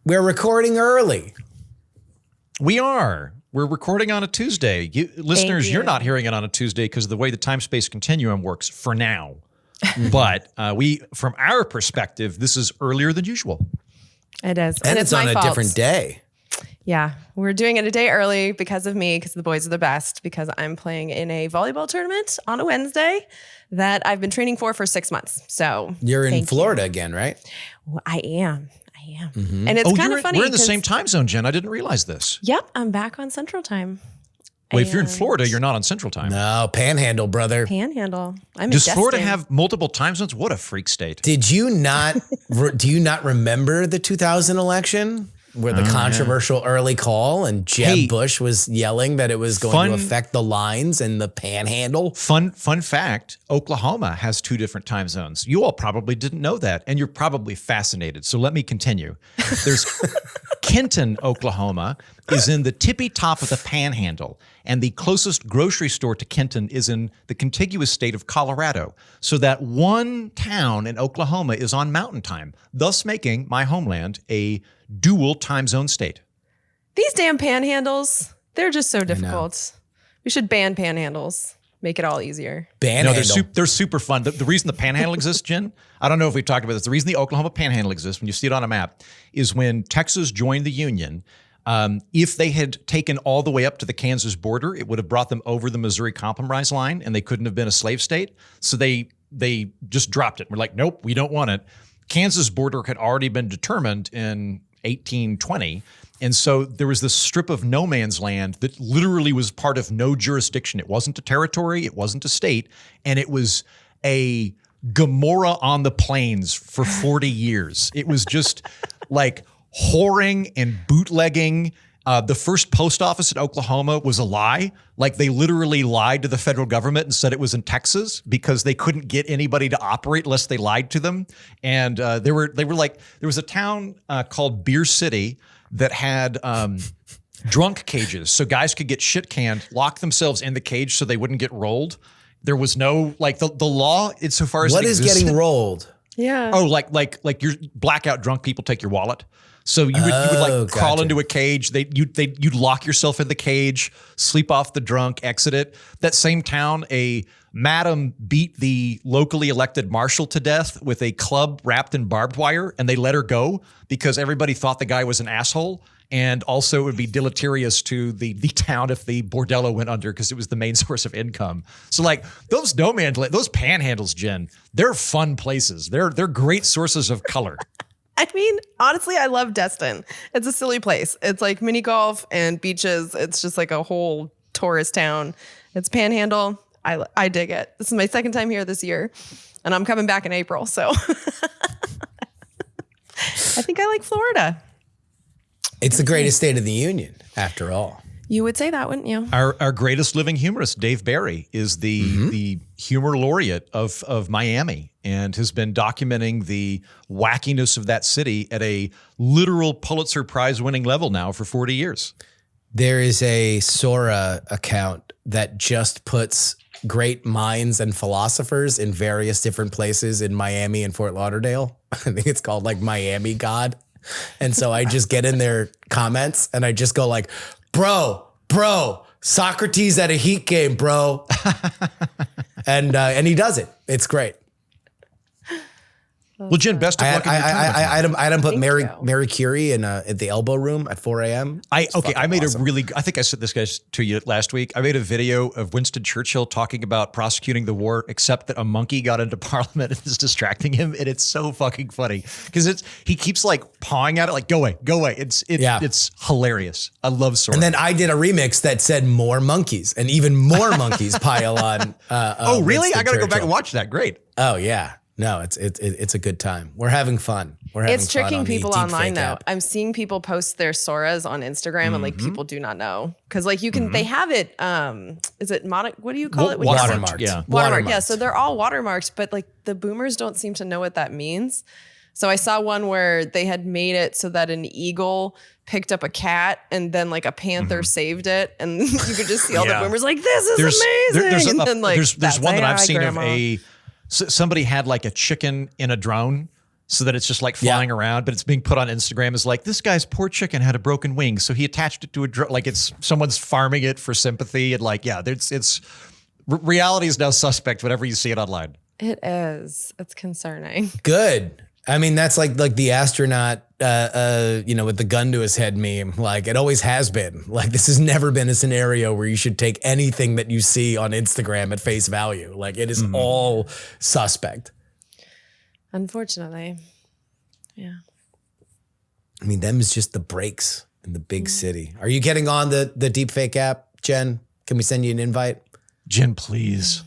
We're recording early. We are. We're recording on a Tuesday. Listeners, you're not hearing it on a Tuesday because of the way the time-space continuum works for now. But from our perspective, this is earlier than usual. It is. And it's on a different day. Yeah. We're doing it a day early because of me, because the boys are the best, because I'm playing in a volleyball tournament on a Wednesday that I've been training for 6 months. So you're in Florida again, right? Well, I am. Mm-hmm. And it's kind of funny. We're in the same time zone, Jen. I didn't realize this. Yep. I'm back on Central Time. Well, if you're in Florida, you're not on Central Time. No, Panhandle, brother. Panhandle. Does Florida have multiple time zones? What a freak state. Did you not, do you not remember the 2000 election? Where the controversial early call and Jeb Bush was yelling that it was going to affect the lines and the Panhandle. Fun fact, Oklahoma has 2 different time zones. You all probably didn't know that, and you're probably fascinated. So let me continue. There's Kenton, Oklahoma, is in the tippy top of the Panhandle, and the closest grocery store to Kenton is in the contiguous state of Colorado. So that one town in Oklahoma is on Mountain Time, thus making my homeland a dual time zone state. These damn panhandles, they're just so difficult. We should ban panhandles. Make it all easier. No, they're super fun. The reason the panhandle exists, Jen, I don't know if we've talked about this. The reason the Oklahoma panhandle exists, when you see it on a map, is when Texas joined the Union. If they had taken all the way up to the Kansas border, it would have brought them over the Missouri Compromise line, and they couldn't have been a slave state. So they just dropped it. We're like, nope, we don't want it. Kansas border had already been determined in 1820. And so there was this strip of no man's land that literally was part of no jurisdiction. It wasn't a territory. It wasn't a state. And it was a Gomorrah on the plains for 40 years. It was just like whoring and bootlegging. The first post office in Oklahoma was a lie. Like they literally lied to the federal government and said it was in Texas because they couldn't get anybody to operate unless they lied to them. And they were like, there was a town called Beer City that had drunk cages. So guys could get shit canned, lock themselves in the cage so they wouldn't get rolled. There was no, like the law insofar as what is getting rolled? Yeah. Oh, like your blackout drunk people take your wallet. So you would like crawl into a cage. You'd lock yourself in the cage, sleep off the drunk, exit it. That same town, a madam beat the locally elected marshal to death with a club wrapped in barbed wire, and they let her go because everybody thought the guy was an asshole. And also it would be deleterious to the town if the bordello went under because it was the main source of income. So like those those panhandles, Jen, they're fun places. They're great sources of color. I mean, honestly, I love Destin. It's a silly place. It's like mini golf and beaches. It's just like a whole tourist town. It's Panhandle. I dig it. This is my 2nd time here this year, and I'm coming back in April. So I think I like Florida. It's the greatest state of the union, after all. You would say that, wouldn't you? Our greatest living humorist, Dave Barry, is the humor laureate of Miami and has been documenting the wackiness of that city at a literal Pulitzer Prize winning level now for 40 years. There is a Sora account that just puts great minds and philosophers in various different places in Miami and Fort Lauderdale. I think it's called like Miami God. And so I just get in their comments and I just go like, bro, Socrates at a Heat game, bro. and he does it. It's great. Well, Jen, best of luck in your tournament. I had him put Mary Curie in at the elbow room at 4 a.m. I think I said this guys to you last week. I made a video of Winston Churchill talking about prosecuting the war, except that a monkey got into Parliament and is distracting him, and it's so fucking funny because he keeps like pawing at it, like go away. It's hilarious. I love Sora. And then I did a remix that said more monkeys, and even more monkeys pile on. Oh, really? I got to go back and watch that. Great. Oh yeah. No, it's a good time. We're having fun. It's tricking people online though. I'm seeing people post their Soras on Instagram and like people do not know. Cause like you can, they have it, is it, what do you call it? Watermarked. Yeah. Watermarked. Yeah. So they're all watermarked, but like the boomers don't seem to know what that means. So I saw one where they had made it so that an eagle picked up a cat and then like a panther saved it. And you could just see all the boomers like, this is amazing. There's one that I've seen of somebody had like a chicken in a drone so that it's just like flying around, but it's being put on Instagram as like, this guy's poor chicken had a broken wing, so he attached it to a drone. Like it's someone's farming it for sympathy, and like, reality is now suspect whenever you see it online. It is. It's concerning. Good. I mean, that's like the astronaut, with the gun to his head meme. Like, it always has been. Like, this has never been a scenario where you should take anything that you see on Instagram at face value. Like, it is all suspect. Unfortunately. Yeah. I mean, them is just the breaks in the big city. Are you getting on the deepfake app, Jen? Can we send you an invite? Jen, please.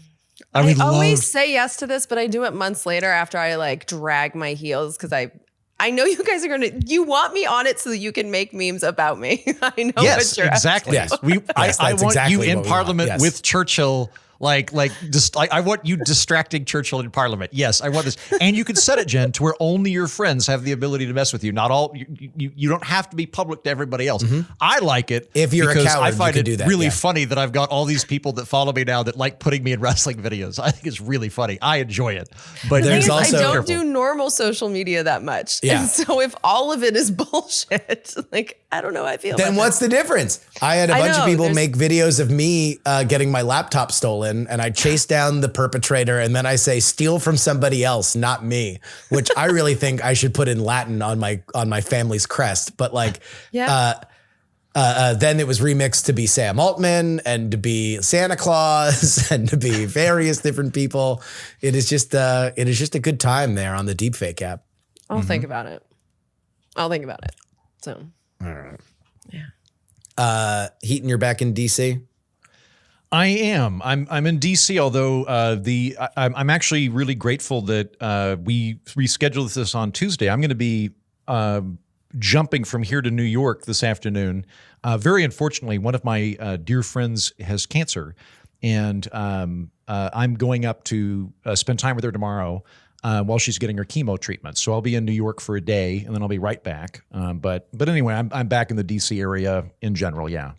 I always say yes to this, but I do it months later after I like drag my heels because I know you guys are you want me on it so that you can make memes about me. I know. Yes, exactly. Yes. I want exactly you in Parliament yes. with Churchill. I want you distracting Churchill in Parliament. Yes, I want this. And you can set it, Jen, to where only your friends have the ability to mess with you. Not all, you don't have to be public to everybody else. I like it if you're because a coward, I find you it can do that, really funny that I've got all these people that follow me now that like putting me in wrestling videos. I think it's really funny. I enjoy it. But there's also I don't do normal social media that much. Yeah. And so if all of it is bullshit, like, I don't know how I feel. Then what's the difference? I had a bunch of people make videos of me getting my laptop stolen, and I chase down the perpetrator, and then I say, steal from somebody else, not me, which I really think I should put in Latin on my family's crest. But like, then it was remixed to be Sam Altman and to be Santa Claus and to be various different people. It is just a good time there on the deepfake app. I'll think about it. So, all right. Yeah. Heaton, you're back in DC? I am. I'm in DC, although I'm actually really grateful that we rescheduled this on Tuesday. I'm going to be jumping from here to New York this afternoon. Very unfortunately, one of my dear friends has cancer, and I'm going up to spend time with her tomorrow while she's getting her chemo treatment. So I'll be in New York for a day, and then I'll be right back. But anyway, I'm back in the DC area in general. Yeah,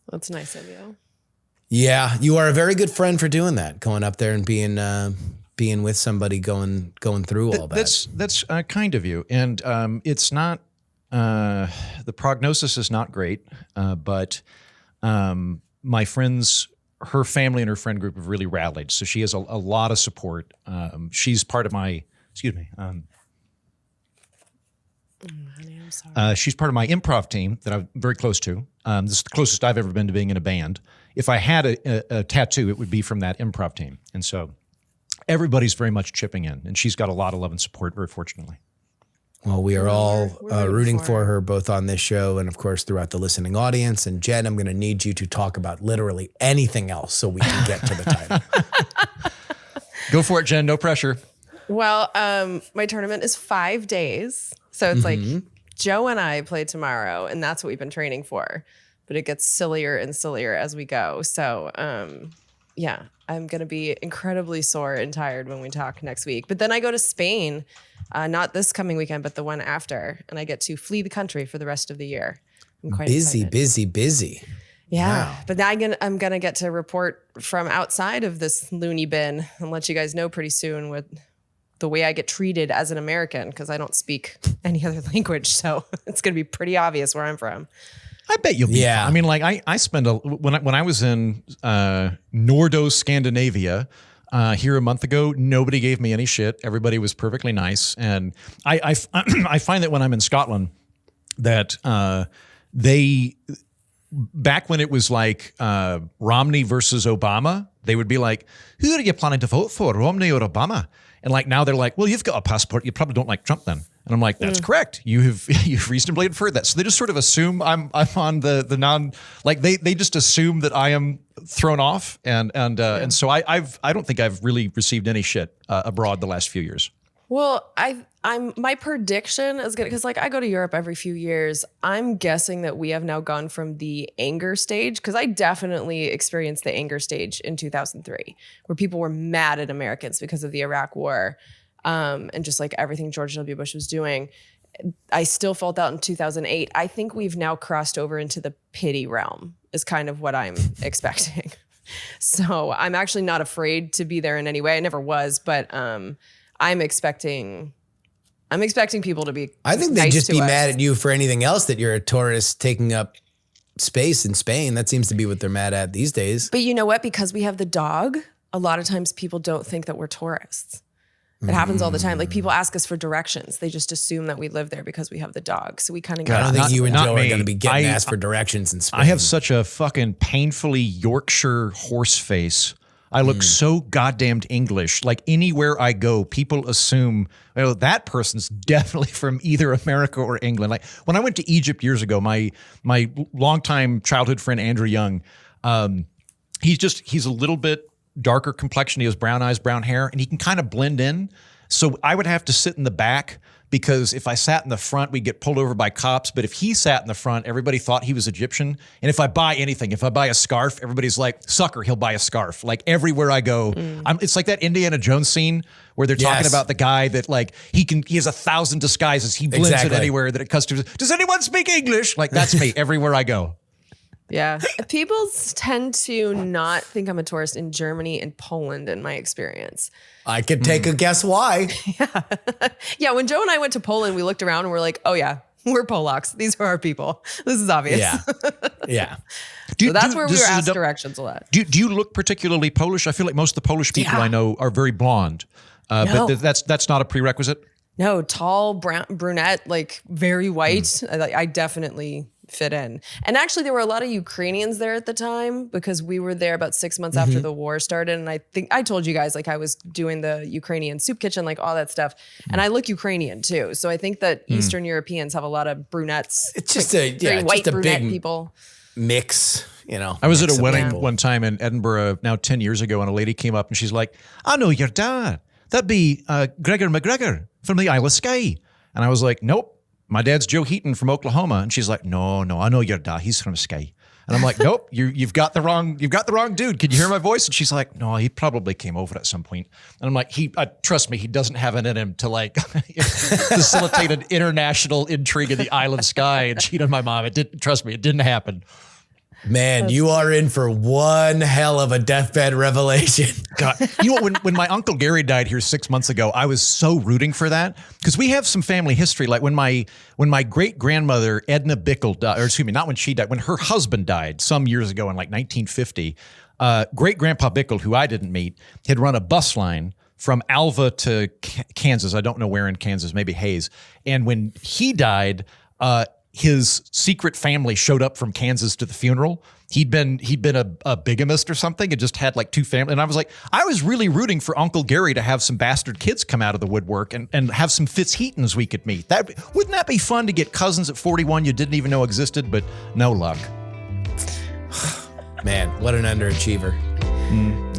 that's nice of you. Yeah, you are a very good friend for doing that, going up there and being with somebody going through all that. That's kind of you, and it's not the prognosis is not great, but my friends, her family and her friend group have really rallied, so she has a lot of support. She's part of my honey, I'm sorry. She's part of my improv team that I'm very close to. This is the closest I've ever been to being in a band. If I had a tattoo, it would be from that improv team. And so everybody's very much chipping in, and she's got a lot of love and support, very fortunately. Well, we are all rooting for her, both on this show and, of course, throughout the listening audience. And Jen, I'm going to need you to talk about literally anything else so we can get to the title. Go for it, Jen. No pressure. Well, my tournament is 5 days. So it's like Joe and I play tomorrow, and that's what we've been training for. But it gets sillier and sillier as we go. So, yeah, I'm going to be incredibly sore and tired when we talk next week. But then I go to Spain, not this coming weekend, but the one after. And I get to flee the country for the rest of the year. I'm quite excited. Busy. Yeah, Wow. but now I'm going to get to report from outside of this loony bin and let you guys know pretty soon what the way I get treated as an American, because I don't speak any other language. So it's going to be pretty obvious where I'm from. I bet you'll be. Yeah. I mean, like I spent when I was in Nordo, Scandinavia here a month ago, nobody gave me any shit. Everybody was perfectly nice, and I find that when I'm in Scotland, that they back when it was like Romney versus Obama, they would be like, "Who are you planning to vote for, Romney or Obama?" And like now they're like, "Well, you've got a passport. You probably don't like Trump then." And I'm like, that's correct. You've reasonably inferred that. So they just sort of assume I'm on the non, like they just assume that I am thrown off. And so I don't think I've really received any shit abroad the last few years. Well, my prediction is good because like I go to Europe every few years. I'm guessing that we have now gone from the anger stage, because I definitely experienced the anger stage in 2003, where people were mad at Americans because of the Iraq War. And just like everything George W. Bush was doing. I still felt that in 2008. I think we've now crossed over into the pity realm is kind of what I'm expecting. So I'm actually not afraid to be there in any way. I never was, but I'm expecting I'm expecting people to be. I think they'd nice just to be us. mad at you for anything else that you're a tourist taking up space in Spain. That seems to be what they're mad at these days. But you know what? Because we have the dog, a lot of times people don't think that we're tourists. It happens all the time. Like people ask us for directions. They just assume that we live there because we have the dog. So we kind of I don't think you and not Joe are me. going to be getting asked for directions in Spain. I have such a fucking painfully Yorkshire horse face. I look so goddamned English. Like anywhere I go, people assume, well, that person's definitely from either America or England. Like when I went to Egypt years ago, my longtime childhood friend Andrew Young, he's a little bit darker complexion. He has brown eyes, brown hair, and he can kind of blend in. So I would have to sit in the back because if I sat in the front, we'd get pulled over by cops. But if he sat in the front, everybody thought he was Egyptian. And if I buy anything, if I buy a scarf, everybody's like, sucker, he'll buy a scarf. Like everywhere I go, it's like that Indiana Jones scene where they're talking about the guy that like, he has 1,000 disguises. He blends in anywhere that it customers. Does anyone speak English? Like that's me everywhere I go. Yeah. People tend to not think I'm a tourist in Germany and Poland in my experience. I could take a guess why. Yeah. When Joe and I went to Poland, we looked around and we're like, oh yeah, we're Polacks. These are our people. This is obvious. Yeah. Yeah. So that's where we were asked directions a lot. Do you look particularly Polish? I feel like most of the Polish people I know are very blonde. But that's not a prerequisite? No, tall, brunette, like very white. I definitely fit in. And actually there were a lot of Ukrainians there at the time because we were there about 6 months after the war started. And I think I told you guys, like I was doing the Ukrainian soup kitchen, like all that stuff. And I look Ukrainian too. So I think that Eastern Europeans have a lot of brunettes. It's just very white just a brunette big people. Mix, you know. I was at a wedding one time in Edinburgh now 10 years ago and a lady came up and she's like, I know your dad. That'd be Gregor McGregor from the Isle of Skye. And I was like, nope. My dad's Joe Heaton from Oklahoma. And she's like, no, I know your dad. He's from Skye. And I'm like, nope, you've got the wrong dude. Can you hear my voice? And she's like, no, he probably came over at some point. And I'm like, trust me, he doesn't have it in him to like facilitate an international intrigue in the Isle of Skye and cheat on my mom. It didn't happen. Man, you are in for one hell of a deathbed revelation. God, you know, when my Uncle Gary died here 6 months ago, I was so rooting for that because we have some family history. Like when my great grandmother Edna Bickle died, or excuse me, not when she died, when her husband died some years ago in like 1950, great grandpa Bickle, who I didn't meet, had run a bus line from Alva to Kansas. I don't know where in Kansas, maybe Hayes. And when he died, his secret family showed up from Kansas to the funeral. He'd been a bigamist or something and just had like two families. And I was really rooting for Uncle Gary to have some bastard kids come out of the woodwork and have some Fitzheatons we could meet. Wouldn't that be fun to get cousins at 41 you didn't even know existed, but no luck. Man, what an underachiever.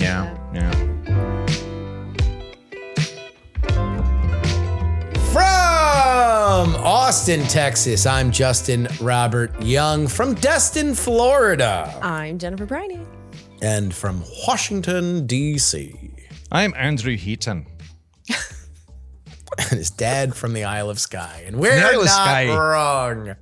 Yeah. From Austin, Texas, I'm Justin Robert Young. From Destin, Florida, I'm Jennifer Briney. And from Washington, D.C., I'm Andrew Heaton. And his dad from the Isle of Skye. And we're not wrong.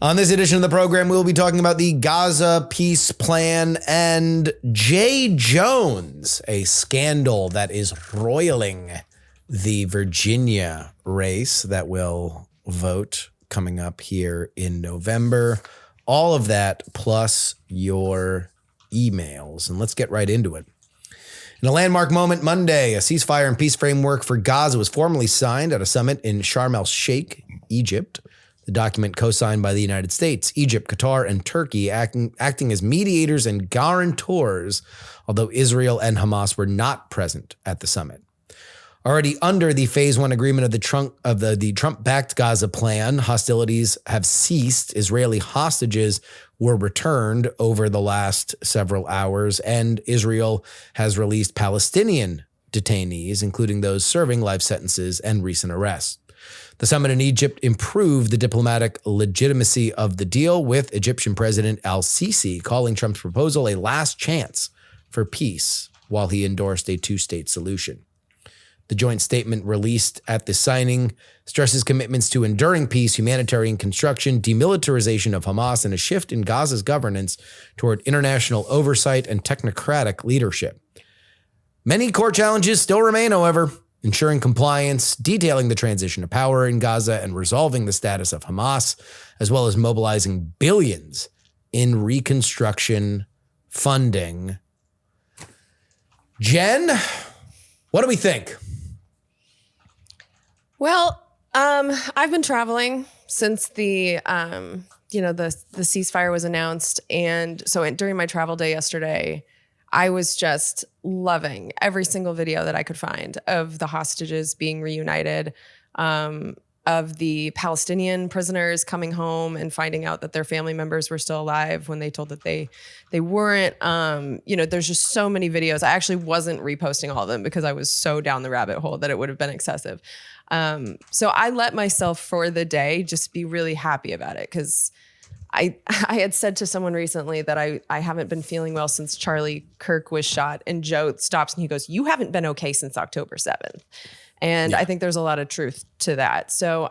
On this edition of the program, we'll be talking about the Gaza peace plan and Jay Jones, a scandal that is roiling the Virginia race that will vote coming up here in November. All of that plus your emails. And let's get right into it. In a landmark moment Monday, a ceasefire and peace framework for Gaza was formally signed at a summit in Sharm el-Sheikh, Egypt. The document co-signed by the United States, Egypt, Qatar, and Turkey acting as mediators and guarantors, although Israel and Hamas were not present at the summit. Already under the Phase 1 agreement of the Trump-backed Gaza plan, hostilities have ceased. Israeli hostages were returned over the last several hours, and Israel has released Palestinian detainees, including those serving life sentences and recent arrests. The summit in Egypt improved the diplomatic legitimacy of the deal, with Egyptian President al-Sisi calling Trump's proposal a last chance for peace, while he endorsed a two-state solution. The joint statement released at the signing stresses commitments to enduring peace, humanitarian construction, demilitarization of Hamas, and a shift in Gaza's governance toward international oversight and technocratic leadership. Many core challenges still remain, however. ensuring compliance, detailing the transition of power in Gaza, and resolving the status of Hamas, as well as mobilizing billions in reconstruction funding. Jen, what do we think? Well, I've been traveling since the ceasefire was announced. And so during my travel day yesterday, I was just loving every single video that I could find of the hostages being reunited, of the Palestinian prisoners coming home and finding out that their family members were still alive when they told that they weren't. There's just so many videos. I actually wasn't reposting all of them because I was so down the rabbit hole that it would have been excessive. So I let myself for the day just be really happy about it, because I had said to someone recently that I haven't been feeling well since Charlie Kirk was shot, and Joe stops and he goes, "You haven't been okay since October 7th." And I think there's a lot of truth to that. So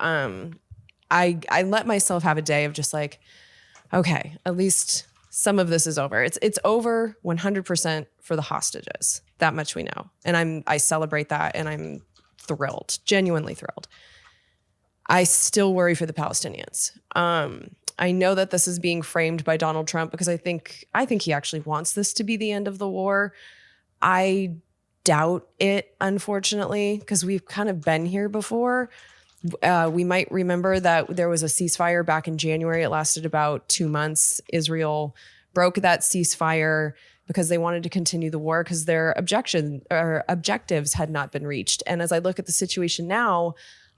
I let myself have a day of just like, okay, at least some of this is over. It's over 100% for the hostages. That much we know. And I celebrate that, and I'm thrilled, genuinely thrilled. I still worry for the Palestinians. I know that this is being framed by Donald Trump because I think he actually wants this to be the end of the war. I doubt it, unfortunately, because we've kind of been here before. We might remember that there was a ceasefire back in January. It lasted about 2 months. Israel broke that ceasefire because they wanted to continue the war because their objectives had not been reached. And as I look at the situation now,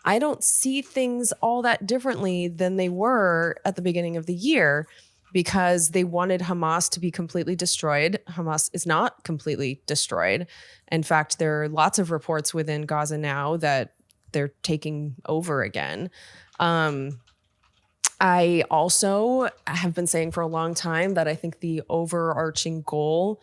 I don't see things all that differently than they were at the beginning of the year, because they wanted Hamas to be completely destroyed. Hamas is not completely destroyed. In fact, there are lots of reports within Gaza now that they're taking over again. I also have been saying for a long time that I think the overarching goal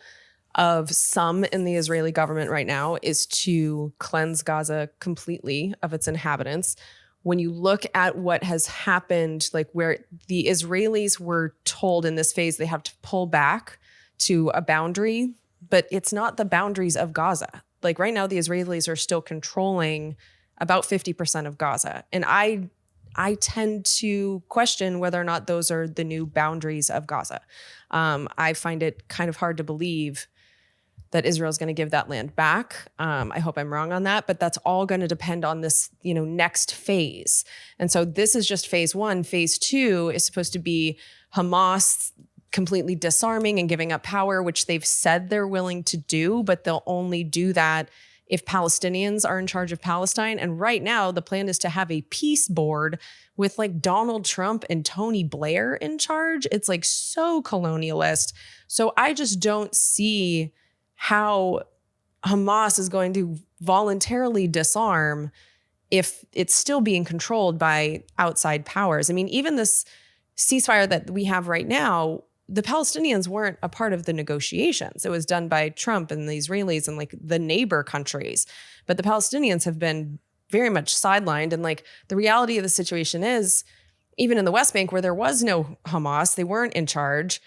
of some in the Israeli government right now is to cleanse Gaza completely of its inhabitants. When you look at what has happened, like where the Israelis were told in this phase they have to pull back to a boundary, but it's not the boundaries of Gaza. Like right now, the Israelis are still controlling about 50% of Gaza. And I tend to question whether or not those are the new boundaries of Gaza. I find it kind of hard to believe that Israel's going to give that land back. I hope I'm wrong on that, but that's all going to depend on this, next phase. And so this is just phase one. Phase two is supposed to be Hamas completely disarming and giving up power, which they've said they're willing to do, but they'll only do that if Palestinians are in charge of Palestine. And right now, the plan is to have a peace board with like Donald Trump and Tony Blair in charge. It's like so colonialist. So I just don't see how Hamas is going to voluntarily disarm if it's still being controlled by outside powers. I mean, even this ceasefire that we have right now, the Palestinians weren't a part of the negotiations. It was done by Trump and the Israelis and like the neighbor countries. But the Palestinians have been very much sidelined. And like the reality of the situation is, even in the West Bank where there was no Hamas, they weren't in charge.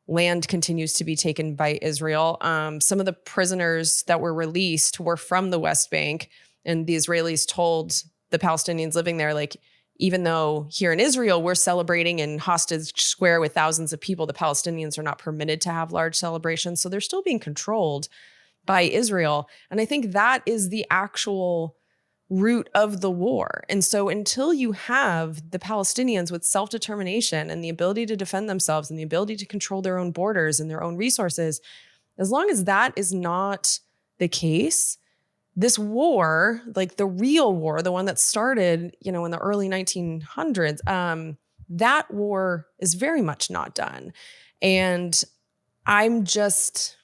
Land continues to be taken by Israel. Some of the prisoners that were released were from the West Bank, and the Israelis told the Palestinians living there, like, even though here in Israel we're celebrating in Hostage Square with thousands of people, the Palestinians are not permitted to have large celebrations. So they're still being controlled by Israel. And I think that is the actual root of the war. And so until you have the Palestinians with self-determination and the ability to defend themselves and the ability to control their own borders and their own resources, as long as that is not the case, this war, like the real war, the one that started, in the early 1900s, that war is very much not done. And I'm just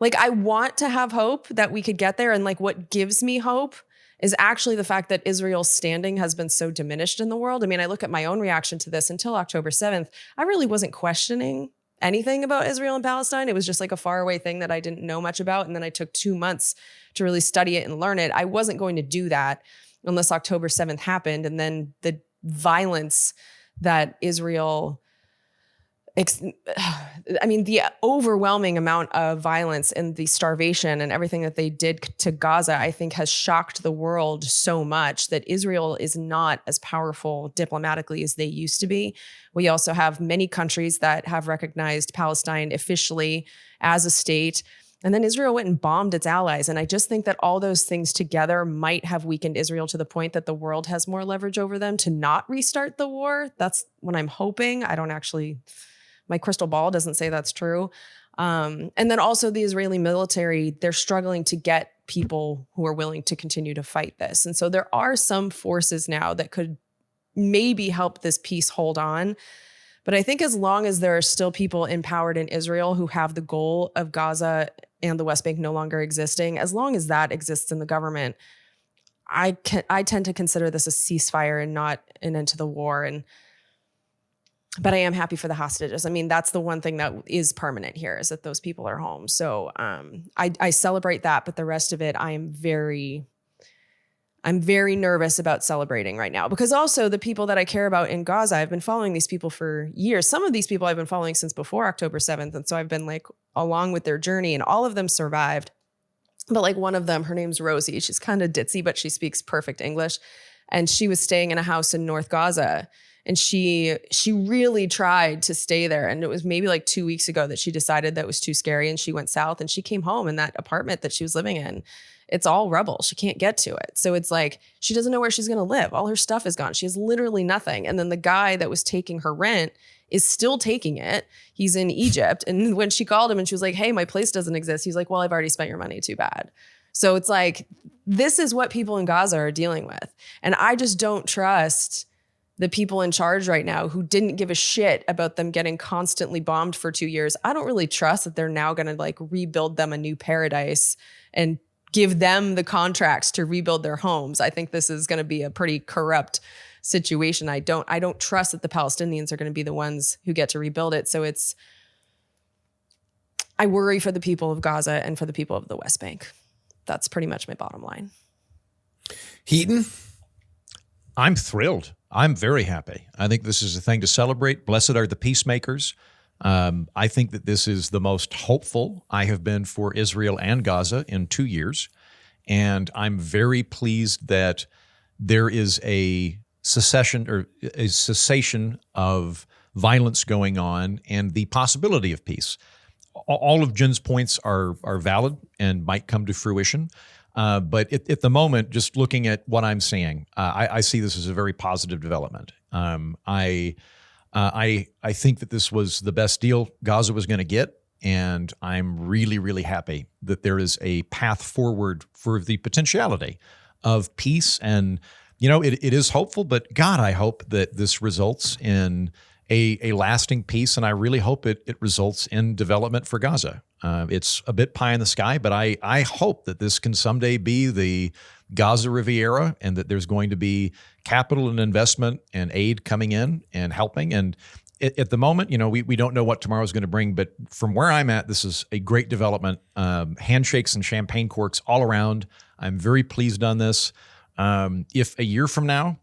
like, I want to have hope that we could get there. And like, what gives me hope is actually the fact that Israel's standing has been so diminished in the world. I mean, I look at my own reaction to this. Until October 7th, I really wasn't questioning anything about Israel and Palestine. It was just like a faraway thing that I didn't know much about. And then I took 2 months to really study it and learn it. I wasn't going to do that unless October 7th happened. And then the violence that Israel I mean, the overwhelming amount of violence and the starvation and everything that they did to Gaza, I think, has shocked the world so much that Israel is not as powerful diplomatically as they used to be. We also have many countries that have recognized Palestine officially as a state. And then Israel went and bombed its allies. And I just think that all those things together might have weakened Israel to the point that the world has more leverage over them to not restart the war. That's what I'm hoping. My crystal ball doesn't say that's true. And then also the Israeli military, they're struggling to get people who are willing to continue to fight this. And so there are some forces now that could maybe help this peace hold on. But I think as long as there are still people empowered in Israel who have the goal of Gaza and the West Bank no longer existing, as long as that exists in the government, I tend to consider this a ceasefire and not an end to the war. But I am happy for the hostages. I mean, that's the one thing that is permanent here, is that those people are home. So I celebrate that, but the rest of it, I'm very nervous about celebrating right now, because also the people that I care about in Gaza, I've been following these people for years. Some of these people I've been following since before October 7th. And so I've been like along with their journey, and all of them survived. But like one of them, her name's Rosie. She's kind of ditzy, but she speaks perfect English. And she was staying in a house in North Gaza. And she really tried to stay there. And it was maybe like 2 weeks ago that she decided that was too scary. And she went south, and she came home, and that apartment that she was living in, it's all rubble. She can't get to it. So it's like, she doesn't know where she's going to live. All her stuff is gone. She has literally nothing. And then the guy that was taking her rent is still taking it. He's in Egypt. And when she called him and she was like, hey, my place doesn't exist, he's like, well, I've already spent your money. Too bad. So it's like, this is what people in Gaza are dealing with. And I just don't trust the people in charge right now who didn't give a shit about them getting constantly bombed for 2 years. I don't really trust that they're now going to like rebuild them a new paradise and give them the contracts to rebuild their homes. I think this is going to be a pretty corrupt situation. I don't trust that the Palestinians are going to be the ones who get to rebuild it. So I worry for the people of Gaza and for the people of the West Bank. That's pretty much my bottom line. Heaton? I'm thrilled. I'm very happy. I think this is a thing to celebrate. Blessed are the peacemakers. I think that this is the most hopeful I have been for Israel and Gaza in 2 years. And I'm very pleased that there is a cessation of violence going on and the possibility of peace. All of Jen's points are valid and might come to fruition. But at the moment, just looking at what I'm seeing, I see this as a very positive development. I think that this was the best deal Gaza was going to get, and I'm really, really happy that there is a path forward for the potentiality of peace. And, you know, it is hopeful, but God, I hope that this results in a lasting peace, and I really hope it results in development for Gaza. It's a bit pie in the sky, but I hope that this can someday be the Gaza Riviera, and that there's going to be capital and investment and aid coming in and helping. And at the moment, you know, we don't know what tomorrow is going to bring, but from where I'm at, this is a great development. Handshakes and champagne corks all around. I'm very pleased on this. If a year from now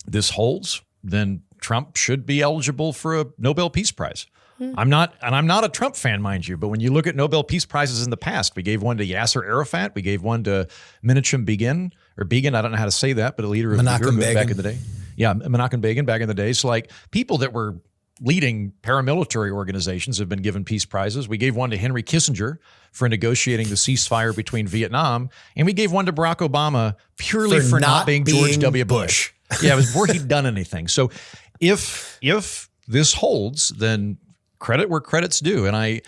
this holds, then Trump should be eligible for a Nobel Peace Prize. I'm not a Trump fan, mind you, but when you look at Nobel Peace Prizes in the past, we gave one to Yasser Arafat, we gave one to Menachem Begin, I don't know how to say that, but a leader of Menachem back in the day. Yeah, Menachem Begin back in the day. So like people that were leading paramilitary organizations have been given peace prizes. We gave one to Henry Kissinger for negotiating the ceasefire between Vietnam, and we gave one to Barack Obama purely for not being George W. Bush. Yeah, it was before he'd done anything. So if this holds, then credit where credit's due. And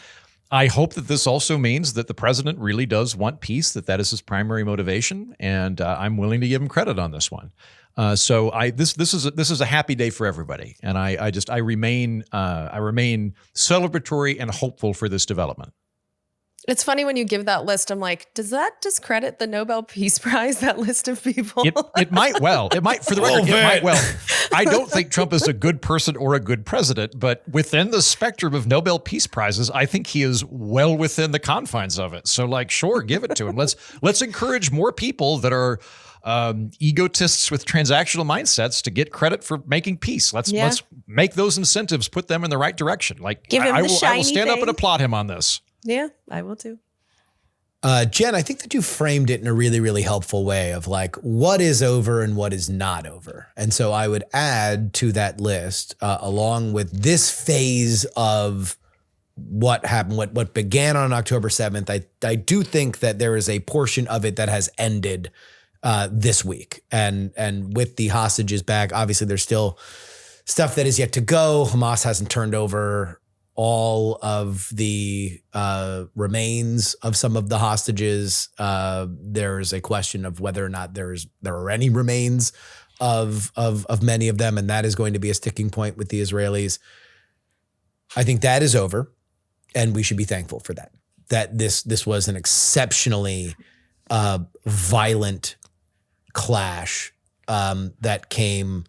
I hope that this also means that the president really does want peace, that is his primary motivation. And I'm willing to give him credit on this one. So this is a happy day for everybody. And I remain celebratory and hopeful for this development. It's funny when you give that list, I'm like, does that discredit the Nobel Peace Prize, that list of people? It might for the record, it might well. I don't think Trump is a good person or a good president, but within the spectrum of Nobel Peace Prizes, I think he is well within the confines of it. So like, sure, give it to him. Let's encourage more people that are egotists with transactional mindsets to get credit for making peace. Let's make those incentives, put them in the right direction. Like, give him I the will shiny stand up thing. and applaud him on this. Yeah, I will too. Jen, I think that you framed it in a really, really helpful way of like what is over and what is not over. And so I would add to that list, along with this phase of what happened, what began on October 7th, I do think that there is a portion of it that has ended this week. And with the hostages back, obviously there's still stuff that is yet to go. Hamas hasn't turned over all of the remains of some of the hostages. There's a question of whether or not there are any remains of many of them, and that is going to be a sticking point with the Israelis. I think that is over, and we should be thankful for that. That this was an exceptionally violent clash that came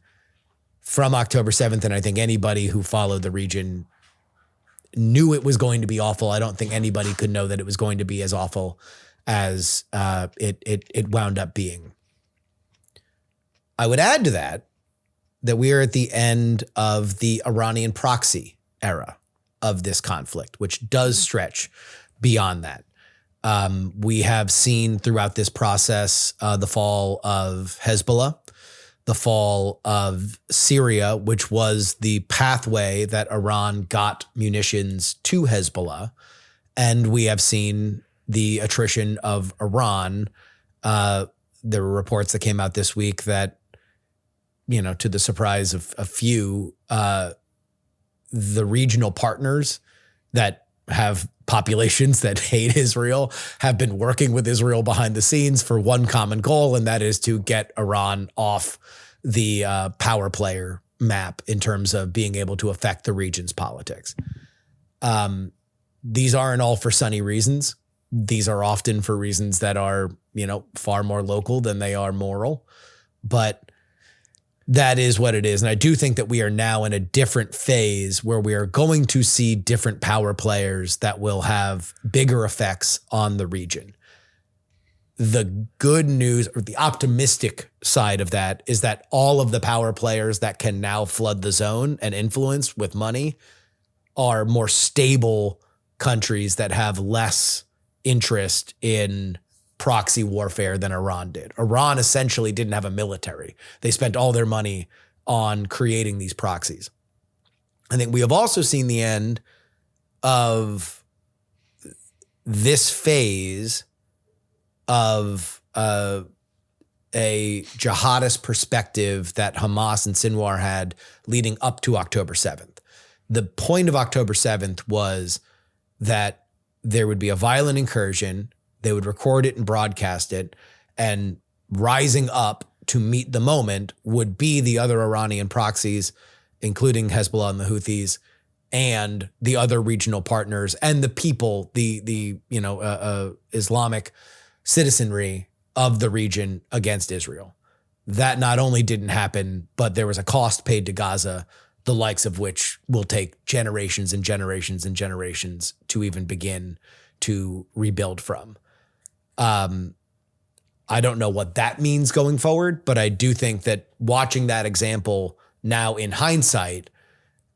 from October 7th, and I think anybody who followed the region knew it was going to be awful. I don't think anybody could know that it was going to be as awful as it wound up being. I would add to that we are at the end of the Iranian proxy era of this conflict, which does stretch beyond that. We have seen throughout this process the fall of Hezbollah, the fall of Syria, which was the pathway that Iran got munitions to Hezbollah. And we have seen the attrition of Iran. There were reports that came out this week that, to the surprise of a few, the regional partners that have populations that hate Israel have been working with Israel behind the scenes for one common goal, and that is to get Iran off the power player map in terms of being able to affect the region's politics. These aren't all for sunny reasons. These are often for reasons that are, far more local than they are moral. But that is what it is. And I do think that we are now in a different phase where we are going to see different power players that will have bigger effects on the region. The good news, or the optimistic side of that, is that all of the power players that can now flood the zone and influence with money are more stable countries that have less interest in proxy warfare than Iran did. Iran essentially didn't have a military. They spent all their money on creating these proxies. I think we have also seen the end of this phase of a jihadist perspective that Hamas and Sinwar had leading up to October 7th. The point of October 7th was that there would be a violent incursion. They would record it and broadcast it, and rising up to meet the moment would be the other Iranian proxies, including Hezbollah and the Houthis, and the other regional partners and the people, the Islamic citizenry of the region against Israel. That not only didn't happen, but there was a cost paid to Gaza, the likes of which will take generations and generations and generations to even begin to rebuild from. I don't know what that means going forward, but I do think that watching that example now in hindsight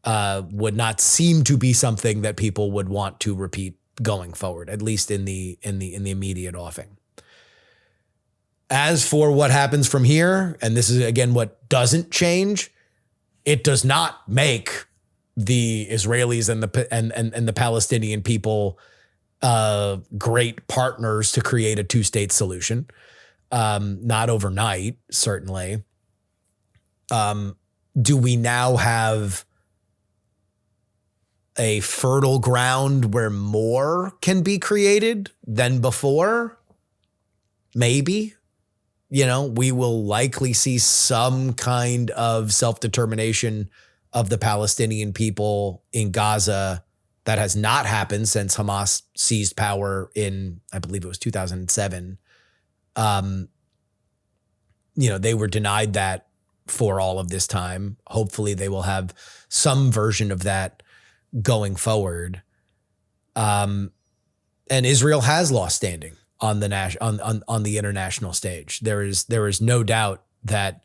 would not seem to be something that people would want to repeat going forward, at least in the immediate offing. As for what happens from here, and this is again what doesn't change, it does not make the Israelis and the Palestinian people great partners to create a two-state solution. Not overnight, certainly. Do we now have a fertile ground where more can be created than before? Maybe. We will likely see some kind of self-determination of the Palestinian people in Gaza. That has not happened since Hamas seized power in, I believe it was 2007. They were denied that for all of this time. Hopefully they will have some version of that going forward. And Israel has lost standing on the international stage. There is no doubt that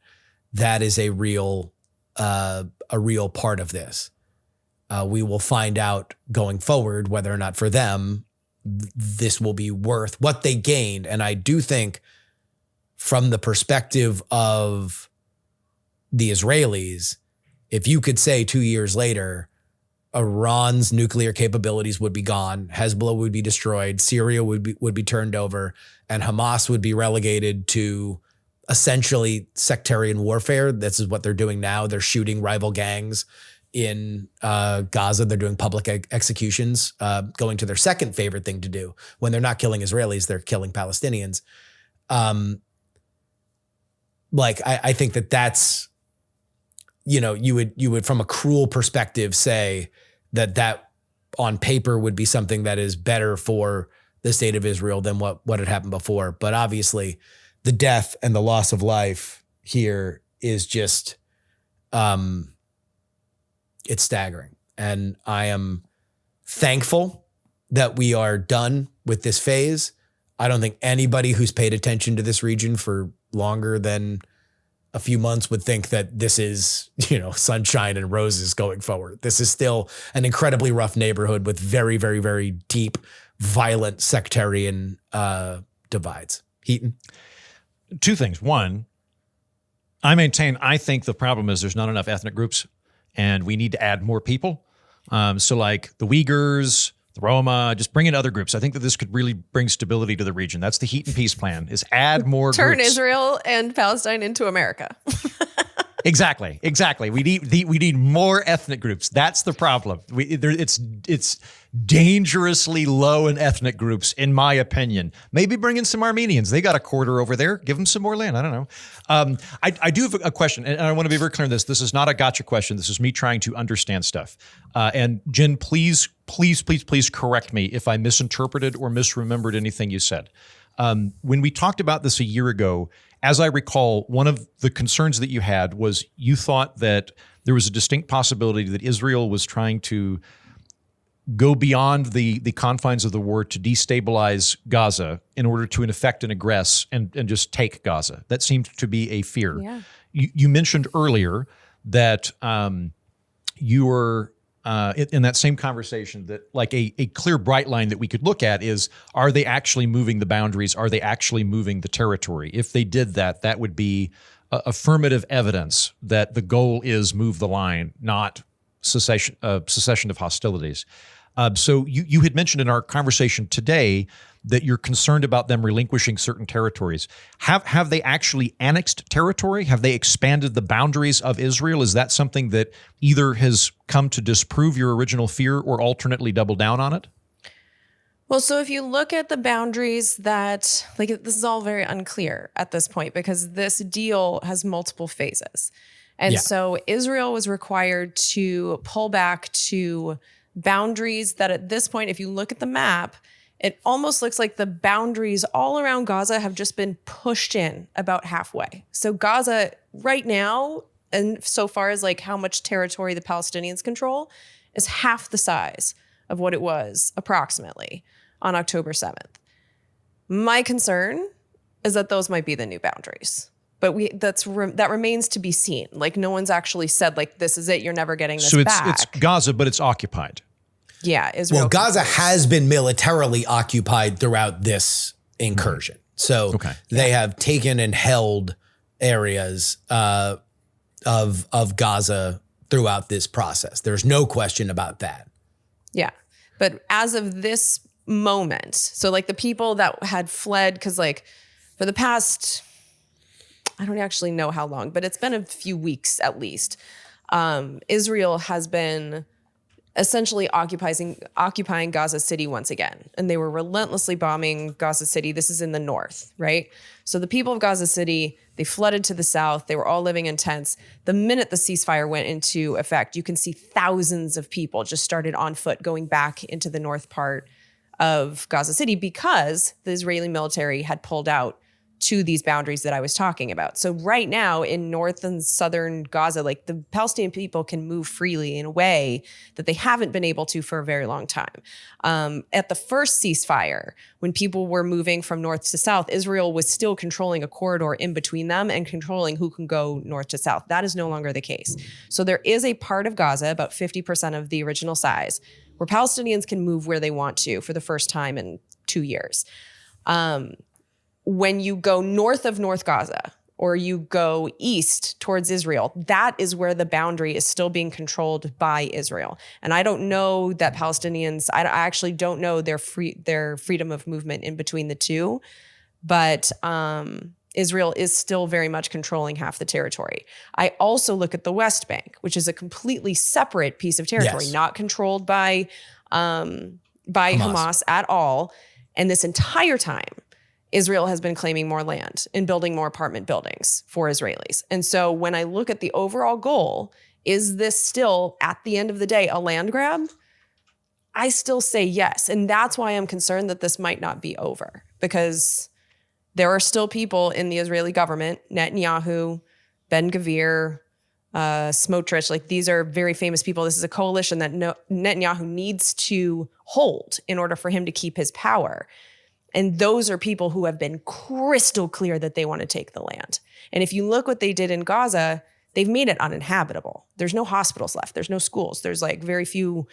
is a real part of this. We will find out going forward whether or not for them this will be worth what they gained. And I do think from the perspective of the Israelis, if you could say 2 years later, Iran's nuclear capabilities would be gone, Hezbollah would be destroyed, Syria would be turned over, and Hamas would be relegated to essentially sectarian warfare. This is what they're doing now. They're shooting rival gangs in Gaza. They're doing public executions, going to their second favorite thing to do. When they're not killing Israelis, they're killing Palestinians. I think that's, you would from a cruel perspective say that on paper would be something that is better for the state of Israel than what had happened before. But obviously the death and the loss of life here is just, it's staggering. And I am thankful that we are done with this phase. I don't think anybody who's paid attention to this region for longer than a few months would think that this is, sunshine and roses going forward. This is still an incredibly rough neighborhood with very, very, very deep, violent sectarian divides. Heaton? Two things. One, I think the problem is there's not enough ethnic groups and we need to add more people. So like the Uyghurs, the Roma, just bring in other groups. I think that this could really bring stability to the region. That's the Heat and Peace plan, is add more Turn groups. Israel and Palestine into America. Exactly. We need more ethnic groups. That's the problem. It's dangerously low in ethnic groups, in my opinion. Maybe bring in some Armenians. They got a quarter over there. Give them some more land. I don't know. I do have a question, and I want to be very clear on this. This is not a gotcha question. This is me trying to understand stuff. And Jen, please correct me if I misinterpreted or misremembered anything you said. When we talked about this a year ago, as I recall, one of the concerns that you had was you thought that there was a distinct possibility that Israel was trying to go beyond the confines of the war to destabilize Gaza in order to, in effect, and aggress and just take Gaza. That seemed to be a fear. Yeah. You mentioned earlier that you were in that same conversation that like a clear bright line that we could look at is, are they actually moving the boundaries? Are they actually moving the territory? If they did that, that would be affirmative evidence that the goal is move the line, not cessation of hostilities. So you had mentioned in our conversation today that you're concerned about them relinquishing certain territories. Have they actually annexed territory? Have they expanded the boundaries of Israel? Is that something that either has come to disprove your original fear or alternately double down on it? Well, so if you look at the boundaries this is all very unclear at this point because this deal has multiple phases. And so Israel was required to pull back to boundaries that at this point, if you look at the map, it almost looks like the boundaries all around Gaza have just been pushed in about halfway. So Gaza right now, and so far as like how much territory the Palestinians control, is half the size of what it was approximately on October 7th. My concern is that those might be the new boundaries. But that remains to be seen. Like no one's actually said like, this is it, you're never getting this back. So it's Gaza, but it's occupied. Yeah, Israel. Well, Gaza has been militarily occupied throughout this incursion. So they have taken and held areas of Gaza throughout this process. There's no question about that. Yeah. But as of this moment, so like the people that had fled, because like for the past, I don't actually know how long, but it's been a few weeks at least, Israel has been essentially occupying Gaza City once again. And they were relentlessly bombing Gaza City. This is in the north, right? So the people of Gaza City, they flooded to the south. They were all living in tents. The minute the ceasefire went into effect, you can see thousands of people just started on foot going back into the north part of Gaza City because the Israeli military had pulled out to these boundaries that I was talking about. So right now in north and southern Gaza, like the Palestinian people can move freely in a way that they haven't been able to for a very long time. At the first ceasefire, when people were moving from north to south, Israel was still controlling a corridor in between them and controlling who can go north to south. That is no longer the case. So there is a part of Gaza, about 50% of the original size, where Palestinians can move where they want to for the first time in 2 years. When you go north of North Gaza or you go east towards Israel, that is where the boundary is still being controlled by Israel. And I don't know that Palestinians, I actually don't know their freedom of movement in between the two, but Israel is still very much controlling half the territory. I also look at the West Bank, which is a completely separate piece of territory, Yes. not controlled by Hamas at all. And this entire time, Israel has been claiming more land and building more apartment buildings for Israelis. And so when I look at the overall goal, is this still, at the end of the day, a land grab? I still say yes. And that's why I'm concerned that this might not be over, because there are still people in the Israeli government, Netanyahu, Ben-Gvir, Smotrich, like these are very famous people. This is a coalition that Netanyahu needs to hold in order for him to keep his power. And those are people who have been crystal clear that they want to take the land. And if you look what they did in Gaza, they've made it uninhabitable. There's no hospitals left. There's no schools. There's like very few,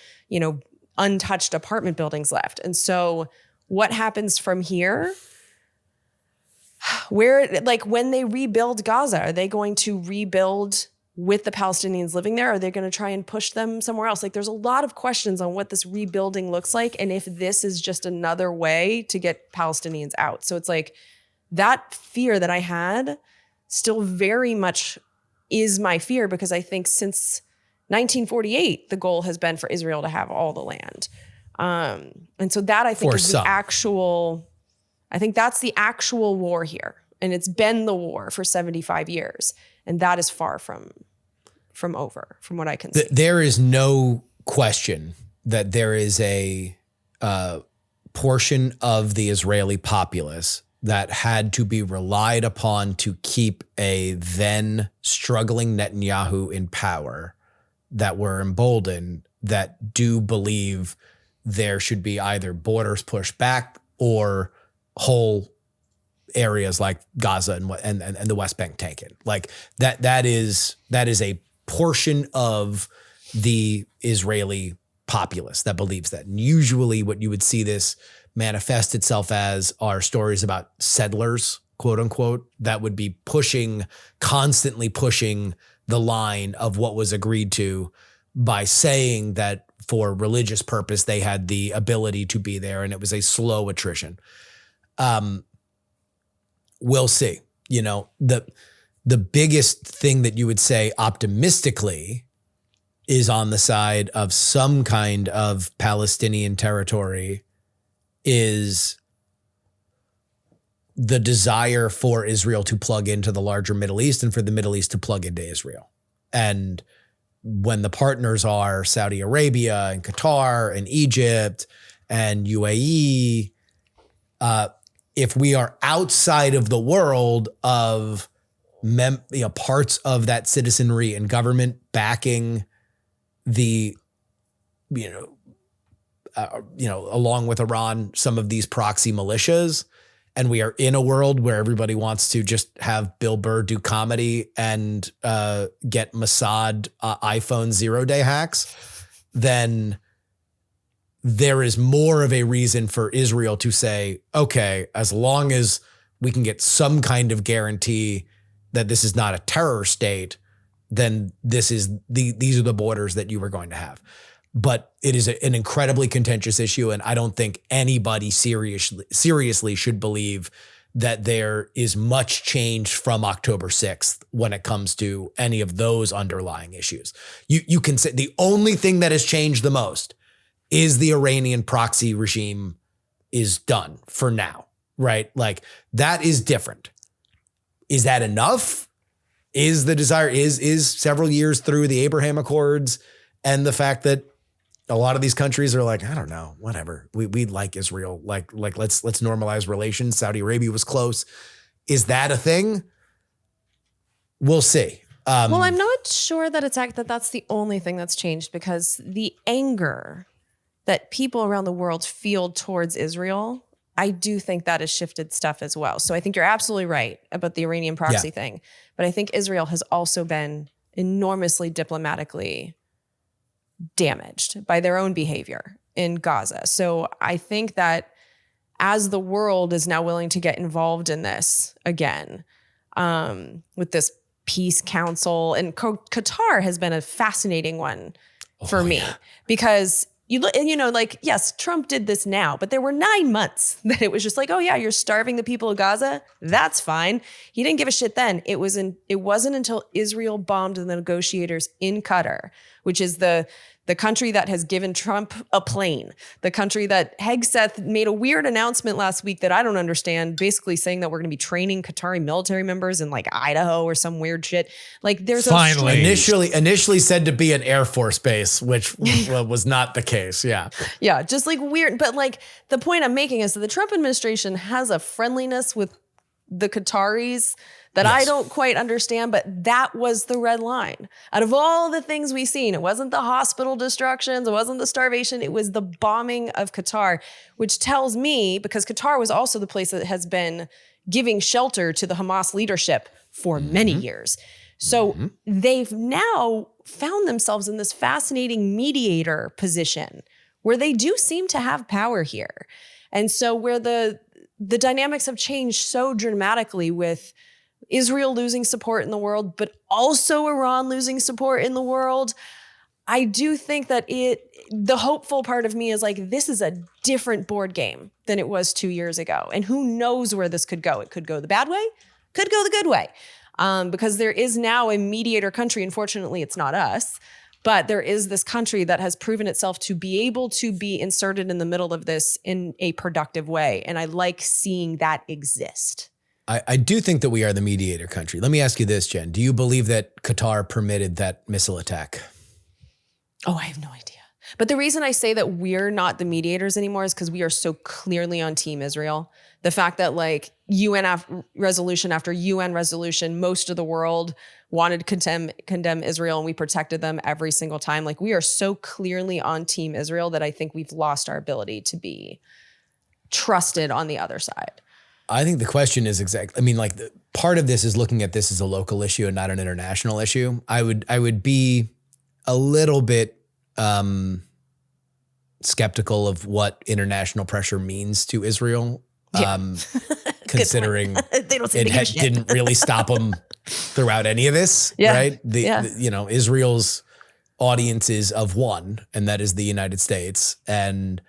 untouched apartment buildings left. And so what happens from here? When they rebuild Gaza, are they going to rebuild with the Palestinians living there? Are they going to try and push them somewhere else? Like there's a lot of questions on what this rebuilding looks like and if this is just another way to get Palestinians out. So it's like that fear that I had still very much is my fear, because I think since 1948, the goal has been for Israel to have all the land. And so that I think For is some. I think that's the actual war here. And it's been the war for 75 years. And that is far from over, from what I can see. There is no question that there is a portion of the Israeli populace that had to be relied upon to keep a then struggling Netanyahu in power, that were emboldened, that do believe there should be either borders pushed back or whole areas like Gaza and the West Bank taken. Like that is a portion of the Israeli populace that believes that. And usually what you would see this manifest itself as are stories about settlers, quote unquote, that would be constantly pushing the line of what was agreed to by saying that for religious purpose, they had the ability to be there and it was a slow attrition. We'll see. The biggest thing that you would say optimistically is on the side of some kind of Palestinian territory is the desire for Israel to plug into the larger Middle East and for the Middle East to plug into Israel. And when the partners are Saudi Arabia and Qatar and Egypt and UAE, if we are outside of the world of parts of that citizenry and government backing the, along with Iran, some of these proxy militias, and we are in a world where everybody wants to just have Bill Burr do comedy and get Mossad iPhone 0-day hacks, then there is more of a reason for Israel to say, okay, as long as we can get some kind of guarantee that this is not a terror state, then these are the borders that you are going to have. But it is an incredibly contentious issue, and I don't think anybody seriously should believe that there is much change from October 6th when it comes to any of those underlying issues. You can say the only thing that has changed the most is the Iranian proxy regime is done for now, right? Like that is different. Is that enough? Is the desire is several years through the Abraham Accords and the fact that a lot of these countries are like, I don't know, whatever. We like Israel. Like let's normalize relations. Saudi Arabia was close. Is that a thing? We'll see. Well, I'm not sure that that's the only thing that's changed, because the anger that people around the world feel towards Israel, I do think that has shifted stuff as well. So I think you're absolutely right about the Iranian proxy thing. But I think Israel has also been enormously diplomatically damaged by their own behavior in Gaza. So I think that as the world is now willing to get involved in this again, with this peace council, and Qatar has been a fascinating one for me, because you look, and like, yes, Trump did this now, but there were 9 months that it was just like, oh yeah, you're starving the people of Gaza. That's fine. He didn't give a shit then. It wasn't until Israel bombed the negotiators in Qatar, which is the country that has given Trump a plane, the country that Hegseth made a weird announcement last week that I don't understand, basically saying that we're going to be training Qatari military members in like Idaho or some weird shit. Like there's Finally. Initially said to be an Air Force base, which was not the case. Yeah. Yeah. Just like weird. But like the point I'm making is that the Trump administration has a friendliness with the Qataris that I don't quite understand, but that was the red line. Out of all the things we've seen, it wasn't the hospital destructions, it wasn't the starvation, it was the bombing of Qatar, which tells me, because Qatar was also the place that has been giving shelter to the Hamas leadership for many years. So they've now found themselves in this fascinating mediator position where they do seem to have power here. And so where the dynamics have changed so dramatically, with Israel losing support in the world, but also Iran losing support in the world, I do think that the hopeful part of me is like, this is a different board game than it was 2 years ago. And who knows where this could go? It could go the bad way, could go the good way. Because there is now a mediator country. Unfortunately, it's not us, but there is this country that has proven itself to be able to be inserted in the middle of this in a productive way. And I like seeing that exist. I do think that we are the mediator country. Let me ask you this, Jen. Do you believe that Qatar permitted that missile attack? Oh, I have no idea. But the reason I say that we're not the mediators anymore is because we are so clearly on Team Israel. The fact that like resolution after UN resolution, most of the world wanted to condemn Israel, and we protected them every single time. Like we are so clearly on Team Israel that I think we've lost our ability to be trusted on the other side. I think the question is part of this is looking at this as a local issue and not an international issue. I would be a little bit skeptical of what international pressure means to Israel, considering it didn't really stop them throughout any of this, right? Israel's audience is of one, and that is the United States, and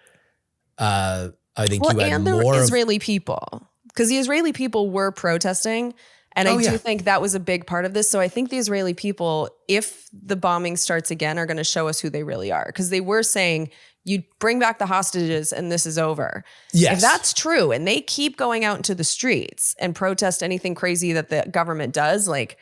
I think you had more Israeli people. Because the Israeli people were protesting, and I do think that was a big part of this. So I think the Israeli people, if the bombing starts again, are going to show us who they really are. Because they were saying, you bring back the hostages and this is over. Yes. If that's true, and they keep going out into the streets and protest anything crazy that the government does, like,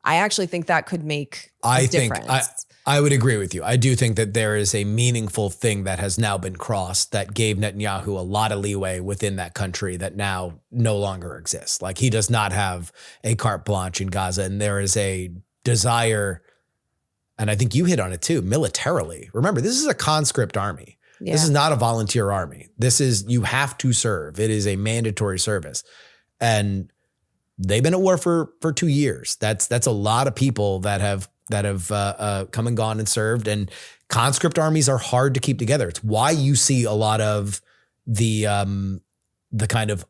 I actually think that could make a difference. I would agree with you. I do think that there is a meaningful thing that has now been crossed that gave Netanyahu a lot of leeway within that country that now no longer exists. Like he does not have a carte blanche in Gaza, and there is a desire, and I think you hit on it too, militarily. Remember, this is a conscript army. Yeah. This is not a volunteer army. You have to serve. It is a mandatory service. And they've been at war for 2 years. That's a lot of people that have come and gone and served, and conscript armies are hard to keep together. It's why you see a lot of the kind of,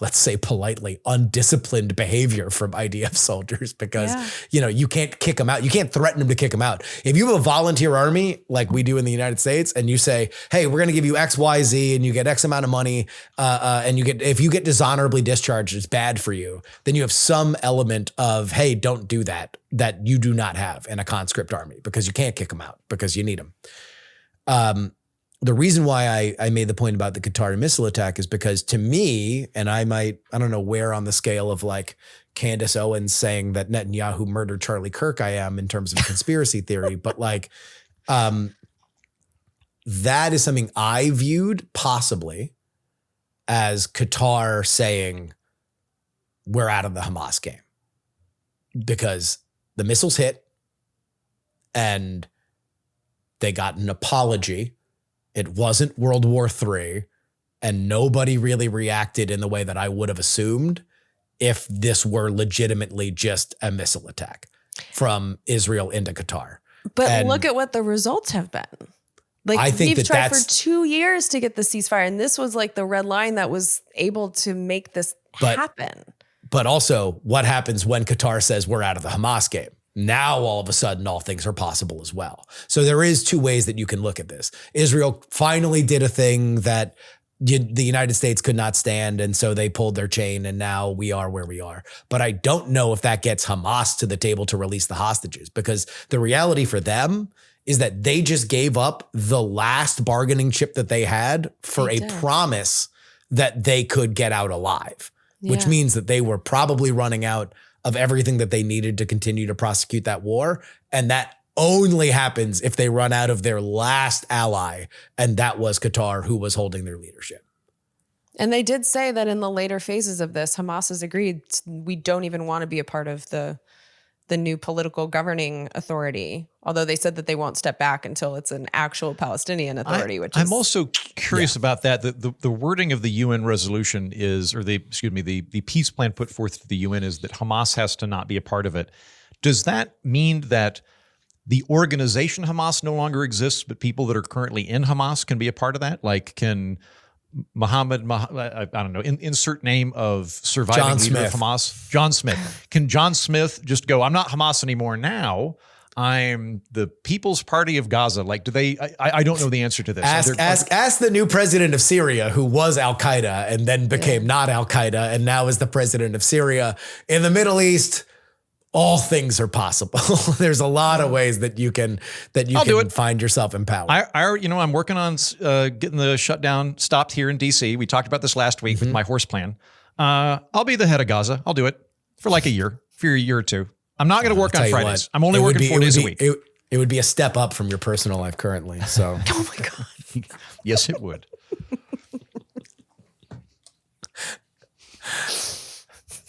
let's say politely, undisciplined behavior from IDF soldiers, because, you can't kick them out. You can't threaten them to kick them out. If you have a volunteer army like we do in the United States, and you say, hey, we're going to give you X, Y, Z, and you get X amount of money, and if you get dishonorably discharged, it's bad for you, then you have some element of, hey, don't do that you do not have in a conscript army, because you can't kick them out because you need them. The reason why I made the point about the Qatari missile attack is because, to me, and I don't know where on the scale of like Candace Owens saying that Netanyahu murdered Charlie Kirk I am in terms of conspiracy theory, but like that is something I viewed possibly as Qatar saying, we're out of the Hamas game because the missiles hit and they got an apology. It wasn't World War III, and nobody really reacted in the way that I would have assumed if this were legitimately just a missile attack from Israel into Qatar. But look at what the results have been. Like, I think we've tried that's for 2 years to get the ceasefire, and this was like the red line that was able to make this happen. But also, what happens when Qatar says we're out of the Hamas game? Now, all of a sudden, all things are possible as well. So there is two ways that you can look at this. Israel finally did a thing that the United States could not stand, and so they pulled their chain, and now we are where we are. But I don't know if that gets Hamas to the table to release the hostages, because the reality for them is that they just gave up the last bargaining chip that they had for a promise that they could get out alive, which means that they were probably running out of everything that they needed to continue to prosecute that war. And that only happens if they run out of their last ally, and that was Qatar, who was holding their leadership. And they did say that in the later phases of this, Hamas has agreed we don't even want to be a part of the new political governing authority, although they said that they won't step back until it's an actual Palestinian authority. I'm also curious about that. The wording of the UN resolution is, or the peace plan put forth to the UN is that Hamas has to not be a part of it. Does that mean that the organization Hamas no longer exists, but people that are currently in Hamas can be a part of that? Like, can I don't know, insert name of surviving John leader Smith. of Hamas, John Smith. Can John Smith just go, I'm not Hamas anymore now, I'm the People's Party of Gaza? Like, do they, I don't know the answer to this. Ask the new president of Syria, who was Al-Qaeda and then became not Al-Qaeda and now is the president of Syria. In the Middle East, all things are possible. There's a lot of ways that you can find yourself empowered. I'm working on getting the shutdown stopped here in DC. We talked about this last week with my horse plan. I'll be the head of Gaza. I'll do it for like a year or two. I'm not going to work on Fridays. I'm only working 4 days a week. It would be a step up from your personal life currently. So, oh my God. Yes, it would.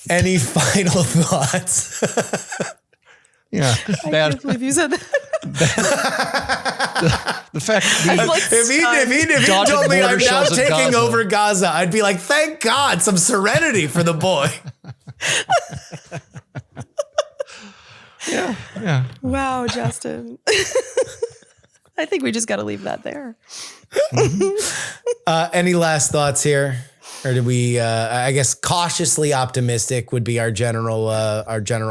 Any final thoughts? Yeah, I can't believe you said that. The fact if he told me I'm now taking over Gaza, I'd be like, thank God, some serenity for the boy. Yeah. Wow, Justin. I think we just got to leave that there. Any last thoughts here? Or did we, I guess cautiously optimistic would be our general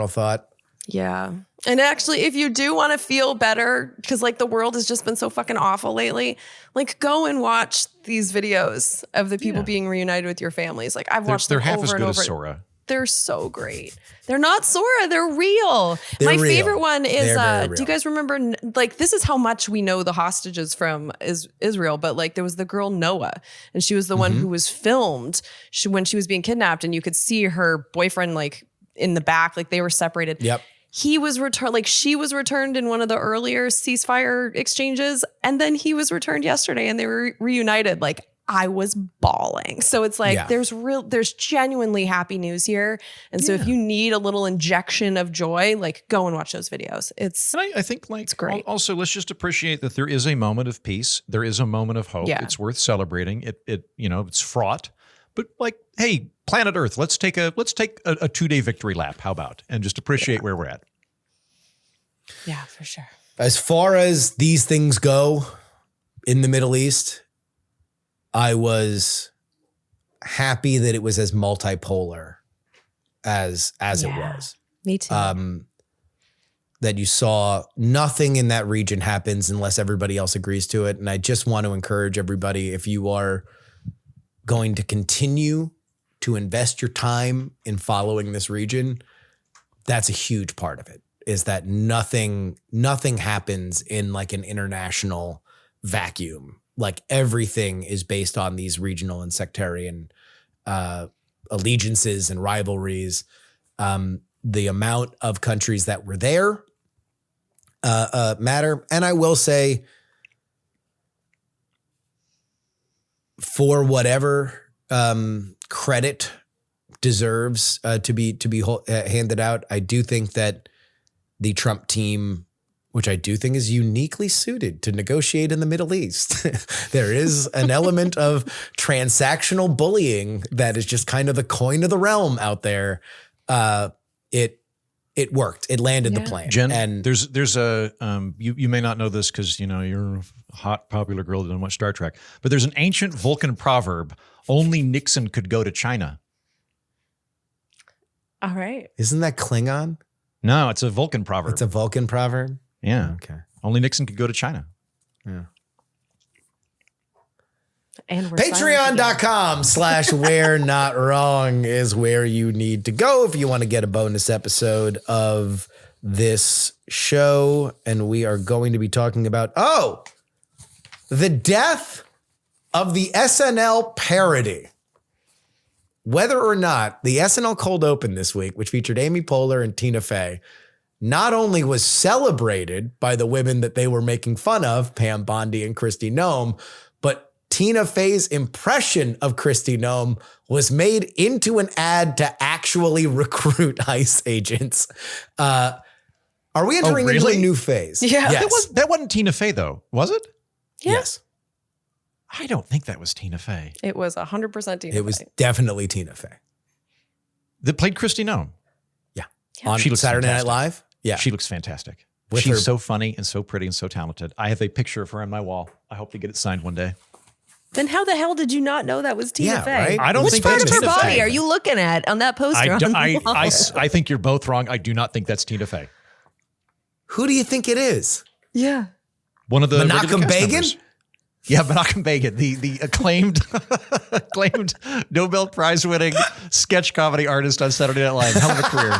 thought. Yeah. And actually, if you do want to feel better, because like the world has just been so fucking awful lately, like go and watch these videos of the people being reunited with your families. Like I've watched them over and over. They're half as good as Sora. They're so great. They're not Sora. They're real. They're My real. favorite one is, Very do you guys remember, like, this is how much we know the hostages from Israel, but like there was the girl Noah, and she was the one who was filmed when she was being kidnapped, and you could see her boyfriend like in the back, like they were separated. Yep. He was returned, like she was returned in one of the earlier ceasefire exchanges, and then he was returned yesterday and they were reunited. Like I was bawling. So it's like there's genuinely happy news here. And so if you need a little injection of joy, like go and watch those videos. I think like it's great. Also, let's just appreciate that there is a moment of peace. There is a moment of hope. Yeah. It's worth celebrating. It's fraught. But like, hey, planet Earth, let's take a 2-day victory lap. How about? And just appreciate where we're at. Yeah, for sure. As far as these things go in the Middle East, I was happy that it was as multipolar as it was. Me too. That you saw nothing in that region happens unless everybody else agrees to it. And I just want to encourage everybody, if you are going to continue to invest your time in following this region, that's a huge part of it, is that nothing happens in like an international vacuum. Like everything is based on these regional and sectarian allegiances and rivalries. The amount of countries that were there matter. And I will say, for whatever credit deserves to be handed out. I do think that the Trump team, which I do think is uniquely suited to negotiate in the Middle East. There is an element of transactional bullying that is just kind of the coin of the realm out there. It worked. It landed the plane. Jen, and there's a you may not know this because you're a hot popular girl that doesn't watch Star Trek, but there's an ancient Vulcan proverb: only Nixon could go to China. All right. Isn't that Klingon? No, it's a Vulcan proverb. It's a Vulcan proverb? Yeah. Okay. Only Nixon could go to China. Yeah. And we're Patreon.com/We're Not Wrong is where you need to go if you want to get a bonus episode of this show. And we are going to be talking about, the death of the SNL parody. Whether or not the SNL Cold Open this week, which featured Amy Poehler and Tina Fey, not only was celebrated by the women that they were making fun of, Pam Bondi and Kristi Noem, but Tina Fey's impression of Kristi Noem was made into an ad to actually recruit ICE agents. Are we entering into a new phase? Yeah. Yes. That wasn't Tina Fey, though, was it? Yeah. Yes. I don't think that was Tina Fey. It was 100% Tina Fey. It was definitely Tina Fey. That played Kristi Noem. Yeah. Yeah. On She looks Saturday fantastic. Night Live? Yeah. She looks fantastic. With She's her- so funny and so pretty and so talented. I have a picture of her on my wall. I hope to get it signed one day. Then how the hell did you not know that was Tina Yeah, Fey? right? I don't Which think part that's of her Tina body Fey. are you looking at on that poster on the wall? I think you're both wrong. I do not think that's Tina Fey. Who do you think it is? Yeah. One of the regular Menachem cast Begin? members. Yeah, Menachem Begin, the acclaimed Nobel Prize winning sketch comedy artist on Saturday Night Live. Hell of a career.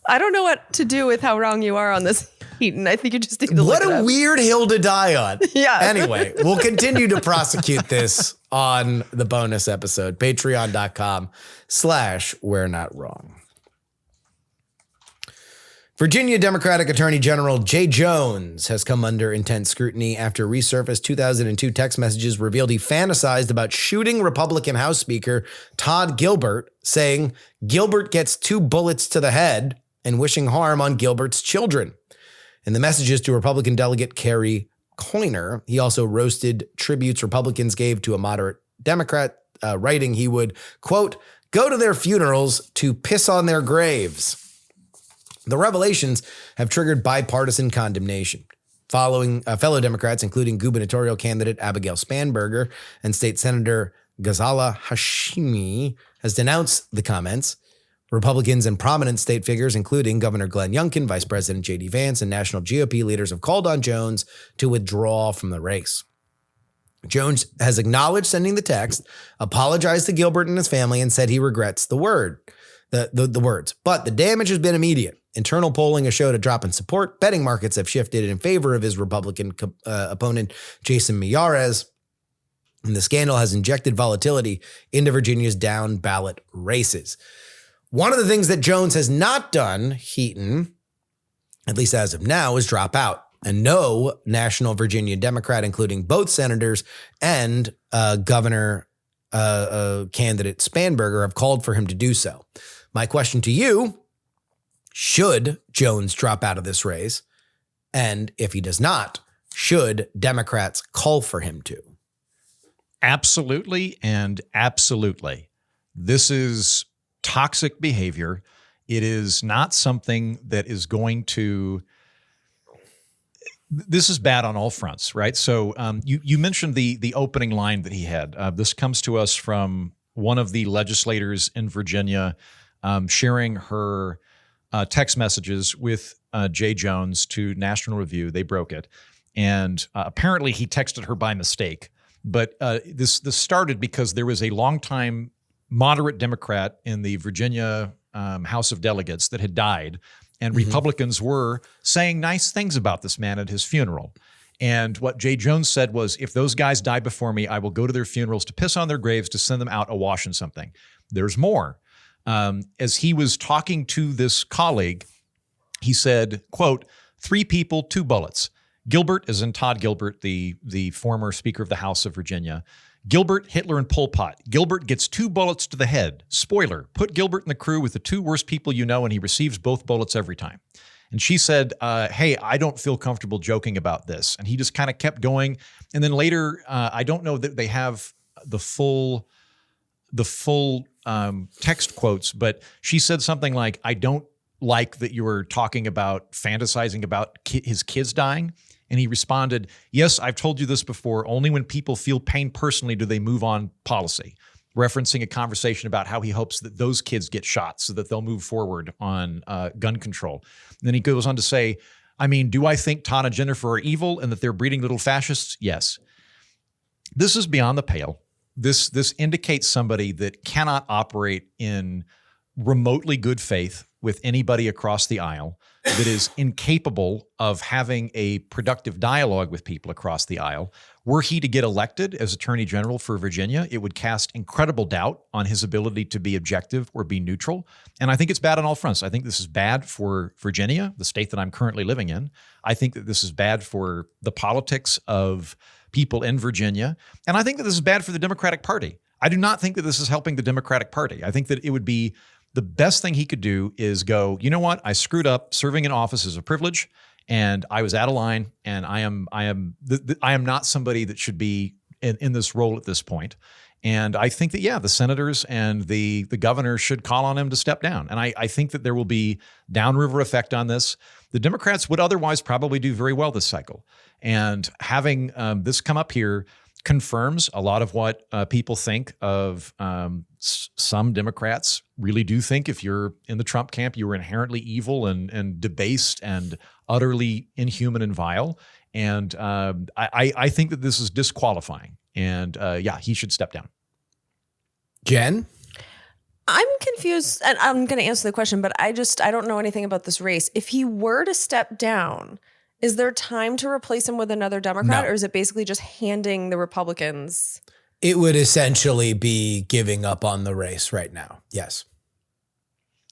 I don't know what to do with how wrong you are on this, Heaton. I think you just need to What look it a up. weird hill to die on. Yeah. Anyway, we'll continue to prosecute this on the bonus episode. Patreon.com/We're Not Wrong. Virginia Democratic Attorney General Jay Jones has come under intense scrutiny after resurfaced 2002 text messages revealed he fantasized about shooting Republican House Speaker Todd Gilbert, saying Gilbert gets 2 bullets to the head and wishing harm on Gilbert's children. In the messages to Republican delegate Kerry Coyner, he also roasted tributes Republicans gave to a moderate Democrat, writing he would, quote, go to their funerals to piss on their graves. The revelations have triggered bipartisan condemnation. Following fellow Democrats, including gubernatorial candidate Abigail Spanberger and State Senator Ghazala Hashimi, has denounced the comments. Republicans and prominent state figures, including Governor Glenn Youngkin, Vice President J.D. Vance, and national GOP leaders have called on Jones to withdraw from the race. Jones has acknowledged sending the text, apologized to Gilbert and his family, and said he regrets the words. But the damage has been immediate. Internal polling has showed a drop in support. Betting markets have shifted in favor of his Republican opponent, Jason Miyares. And the scandal has injected volatility into Virginia's down ballot races. One of the things that Jones has not done, Heaton, at least as of now, is drop out. And no national Virginia Democrat, including both senators and governor candidate Spanberger, have called for him to do so. My question to you, should Jones drop out of this race? And if he does not, should Democrats call for him to? Absolutely and absolutely. This is toxic behavior. It is not something that is going to... This is bad on all fronts, right? So you mentioned the opening line that he had. This comes to us from one of the legislators in Virginia sharing her text messages with Jay Jones to National Review. They broke it. And apparently he texted her by mistake. But this started because there was a longtime moderate Democrat in the Virginia House of Delegates that had died. And Republicans were saying nice things about this man at his funeral. And what Jay Jones said was, if those guys die before me, I will go to their funerals to piss on their graves, to send them out awash in something. There's more. As he was talking to this colleague, he said, quote, 3 people, 2 bullets. Gilbert, as in Todd Gilbert, the former Speaker of the House of Virginia, Gilbert, Hitler, and Pol Pot. Gilbert gets 2 bullets to the head. Spoiler, put Gilbert in the crew with the 2 worst people you know, and he receives both bullets every time. And she said, hey, I don't feel comfortable joking about this. And he just kind of kept going. And then later, I don't know that they have the full text quotes, but she said something like, I don't like that you were talking about fantasizing about his kids dying. And he responded, yes, I've told you this before. Only when people feel pain personally do they move on policy, referencing a conversation about how he hopes that those kids get shot so that they'll move forward on gun control. And then he goes on to say, I mean, do I think Todd and Jennifer are evil and that they're breeding little fascists? Yes. This is beyond the pale. This indicates somebody that cannot operate in remotely good faith with anybody across the aisle, that is incapable of having a productive dialogue with people across the aisle. Were he to get elected as Attorney General for Virginia, it would cast incredible doubt on his ability to be objective or be neutral. And I think it's bad on all fronts. I think this is bad for Virginia, the state that I'm currently living in. I think that this is bad for the politics of people in Virginia. And I think that this is bad for the Democratic Party. I do not think that this is helping the Democratic Party. I think that it would be the best thing he could do is go, you know what? I screwed up. Serving in office is a privilege, and I was out of line, and I am not somebody that should be in this role at this point. And I think that, the senators and the governor should call on him to step down. And I think that there will be downriver effect on this. The Democrats would otherwise probably do very well this cycle. And having this come up here confirms a lot of what people think of. Some Democrats really do think if you're in the Trump camp, you were inherently evil and debased and utterly inhuman and vile. And I think that this is disqualifying. And he should step down. Jen? I'm confused, and I'm going to answer the question, but I don't know anything about this race. If he were to step down, is there time to replace him with another Democrat, or is it basically just handing the Republicans? It would essentially be giving up on the race right now. Yes.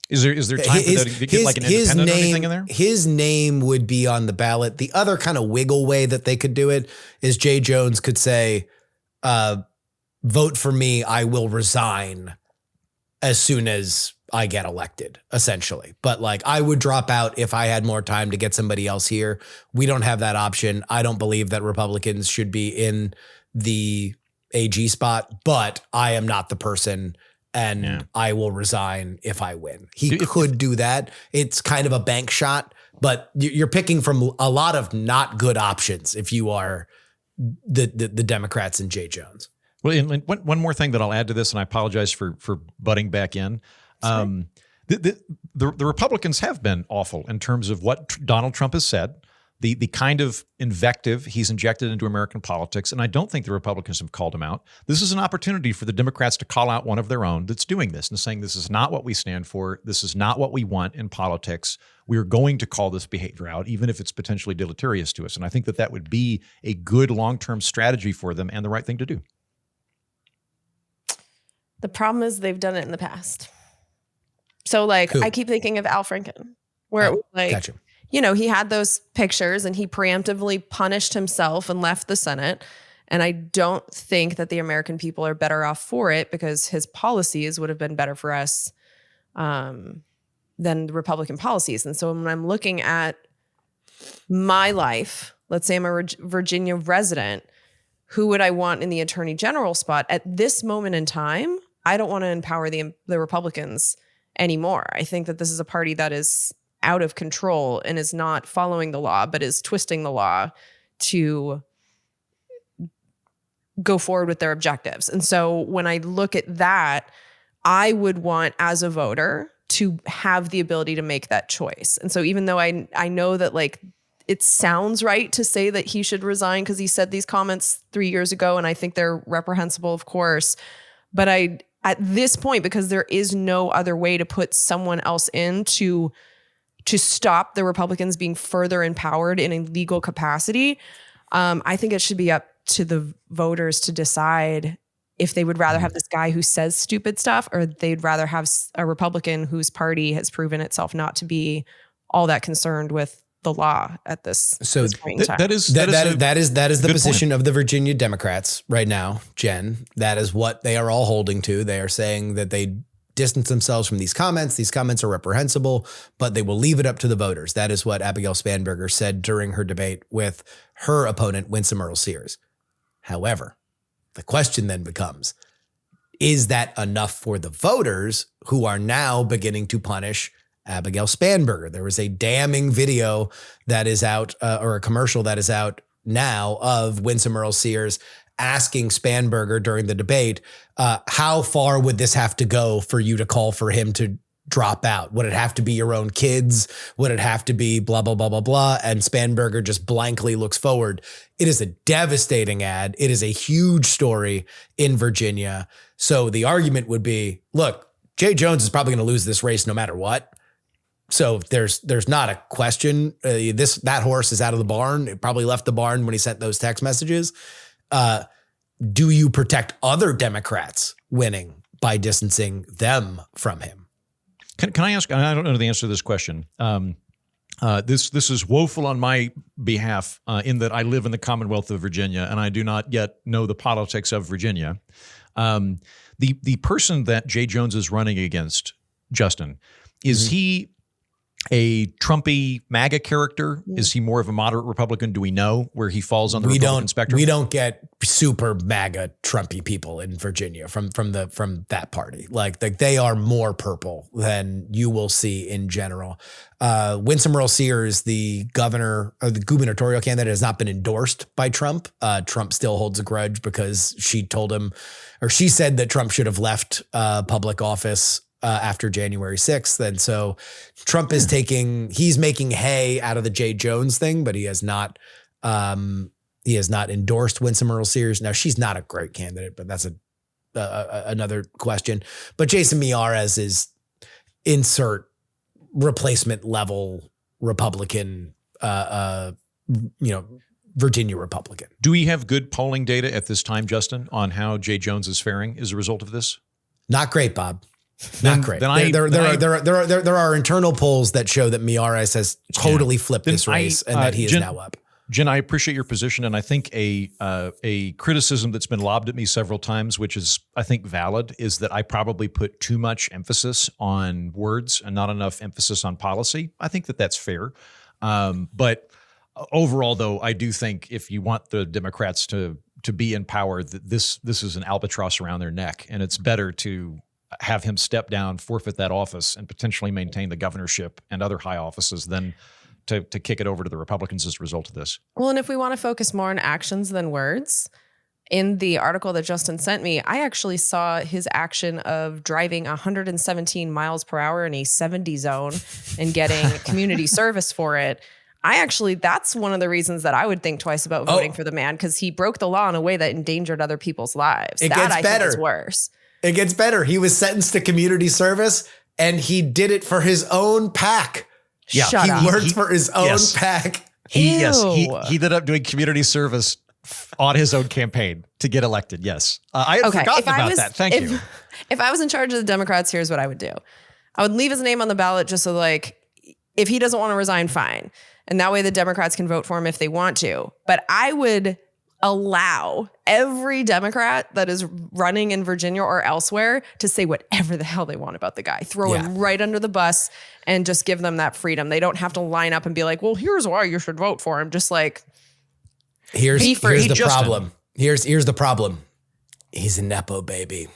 Is there time for that to get like an independent or anything in there? His name would be on the ballot. The other kind of wiggle way that they could do it is Jay Jones could say, vote for me, I will resign as soon as I get elected, essentially. But like, I would drop out if I had more time to get somebody else here. We don't have that option. I don't believe that Republicans should be in the AG spot, but I am not the person, and I will resign if I win. He could do that. It's kind of a bank shot, but you're picking from a lot of not good options if you are the Democrats and Jay Jones. Well, and one more thing that I'll add to this, and I apologize for butting back in. The Republicans have been awful in terms of what Donald Trump has said, the kind of invective he's injected into American politics, and I don't think the Republicans have called him out. This is an opportunity for the Democrats to call out one of their own that's doing this and saying this is not what we stand for. This is not what we want in politics. We are going to call this behavior out, even if it's potentially deleterious to us. And I think that would be a good long-term strategy for them and the right thing to do. The problem is they've done it in the past. So like, I keep thinking of Al Franken, where it was like, gotcha. He had those pictures and he preemptively punished himself and left the Senate. And I don't think that the American people are better off for it, because his policies would have been better for us than the Republican policies. And so when I'm looking at my life, let's say I'm a Virginia resident, who would I want in the Attorney General spot? At this moment in time, I don't want to empower the Republicans anymore. I think that this is a party that is out of control and is not following the law, but is twisting the law to go forward with their objectives. And so when I look at that, I would want, as a voter, to have the ability to make that choice. And so even though I know that like it sounds right to say that he should resign because he said these comments 3 years ago, and I think they're reprehensible, of course, but at this point, because there is no other way to put someone else in to stop the Republicans being further empowered in a legal capacity, I think it should be up to the voters to decide if they would rather have this guy who says stupid stuff, or they'd rather have a Republican whose party has proven itself not to be all that concerned with the law at this point in time. That is the position of the Virginia Democrats right now, Jen. That is what they are all holding to. They are saying that they distance themselves from these comments. These comments are reprehensible, but they will leave it up to the voters. That is what Abigail Spanberger said during her debate with her opponent, Winsome Earle-Sears. However, the question then becomes, is that enough for the voters who are now beginning to punish Abigail Spanberger? There was a damning video that is out, or a commercial that is out now of Winsome Earle-Sears asking Spanberger during the debate, how far would this have to go for you to call for him to drop out? Would it have to be your own kids? Would it have to be blah, blah, blah, blah, blah? And Spanberger just blankly looks forward. It is a devastating ad. It is a huge story in Virginia. So the argument would be, look, Jay Jones is probably going to lose this race no matter what. So there's not a question. That horse is out of the barn. It probably left the barn when he sent those text messages. Do you protect other Democrats winning by distancing them from him? Can I ask? I don't know the answer to this question. This is woeful on my behalf in that I live in the Commonwealth of Virginia and I do not yet know the politics of Virginia. The person that Jay Jones is running against, Justin, is he a Trumpy MAGA character? Is he more of a moderate Republican? Do we know where he falls on the Republican spectrum? We don't get super MAGA Trumpy people in Virginia from that party. Like they are more purple than you will see in general. Winsome Earle-Sears, the governor or the gubernatorial candidate, has not been endorsed by Trump. Trump still holds a grudge because she told him, or she said that Trump should have left public office after January 6th. And so Trump is he's making hay out of the Jay Jones thing, but he has not endorsed Winsome Earle-Sears. Now, she's not a great candidate, but that's another question. But Jason Miyares is insert replacement level Republican, Virginia Republican. Do we have good polling data at this time, Justin, on how Jay Jones is faring as a result of this? Not great, Bob. Not great. There are internal polls that show that Miyares has totally flipped this race and that he is now up. Jen, I appreciate your position, and I think a criticism that's been lobbed at me several times, which is I think valid, is that I probably put too much emphasis on words and not enough emphasis on policy. I think that that's fair, but overall, though, I do think if you want the Democrats to be in power, this is an albatross around their neck, and it's better to have him step down, forfeit that office, and potentially maintain the governorship and other high offices than to kick it over to the Republicans as a result of this. Well, and if we want to focus more on actions than words, in the article that Justin sent me, I actually saw his action of driving 117 miles per hour in a 70 zone and getting community service for it. That's one of the reasons that I would think twice about voting for the man, because he broke the law in a way that endangered other people's lives. It gets better. Think is worse. It gets better. He was sentenced to community service and he did it for his own PAC. Yeah, he worked for his own PAC. He ended up doing community service on his own campaign to get elected. Yes. I had forgotten about that. Thank you. If I was in charge of the Democrats, here's what I would do. I would leave his name on the ballot just so if he doesn't want to resign, fine. And that way the Democrats can vote for him if they want to. But I would allow every Democrat that is running in Virginia or elsewhere to say whatever the hell they want about the guy. Throw him right under the bus and just give them that freedom. They don't have to line up and be like, well, here's why you should vote for him. Just here's the problem. Here's the problem. He's a Nepo baby.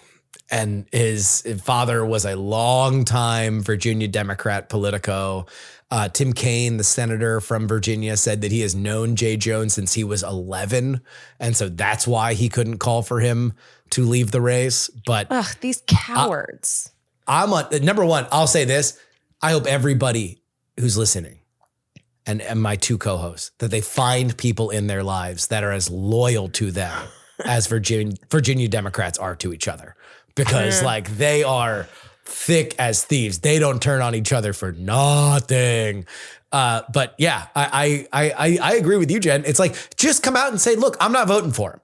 And his father was a longtime Virginia Democrat politico. Tim Kaine, the senator from Virginia, said that he has known Jay Jones since he was 11. And so that's why he couldn't call for him to leave the race. But these cowards. Number one, I'll say this. I hope everybody who's listening and my two co-hosts, that they find people in their lives that are as loyal to them as Virginia Democrats are to each other. Because they are thick as thieves. They don't turn on each other for nothing. But yeah, I agree with you, Jen. It's just come out and say, look, I'm not voting for him.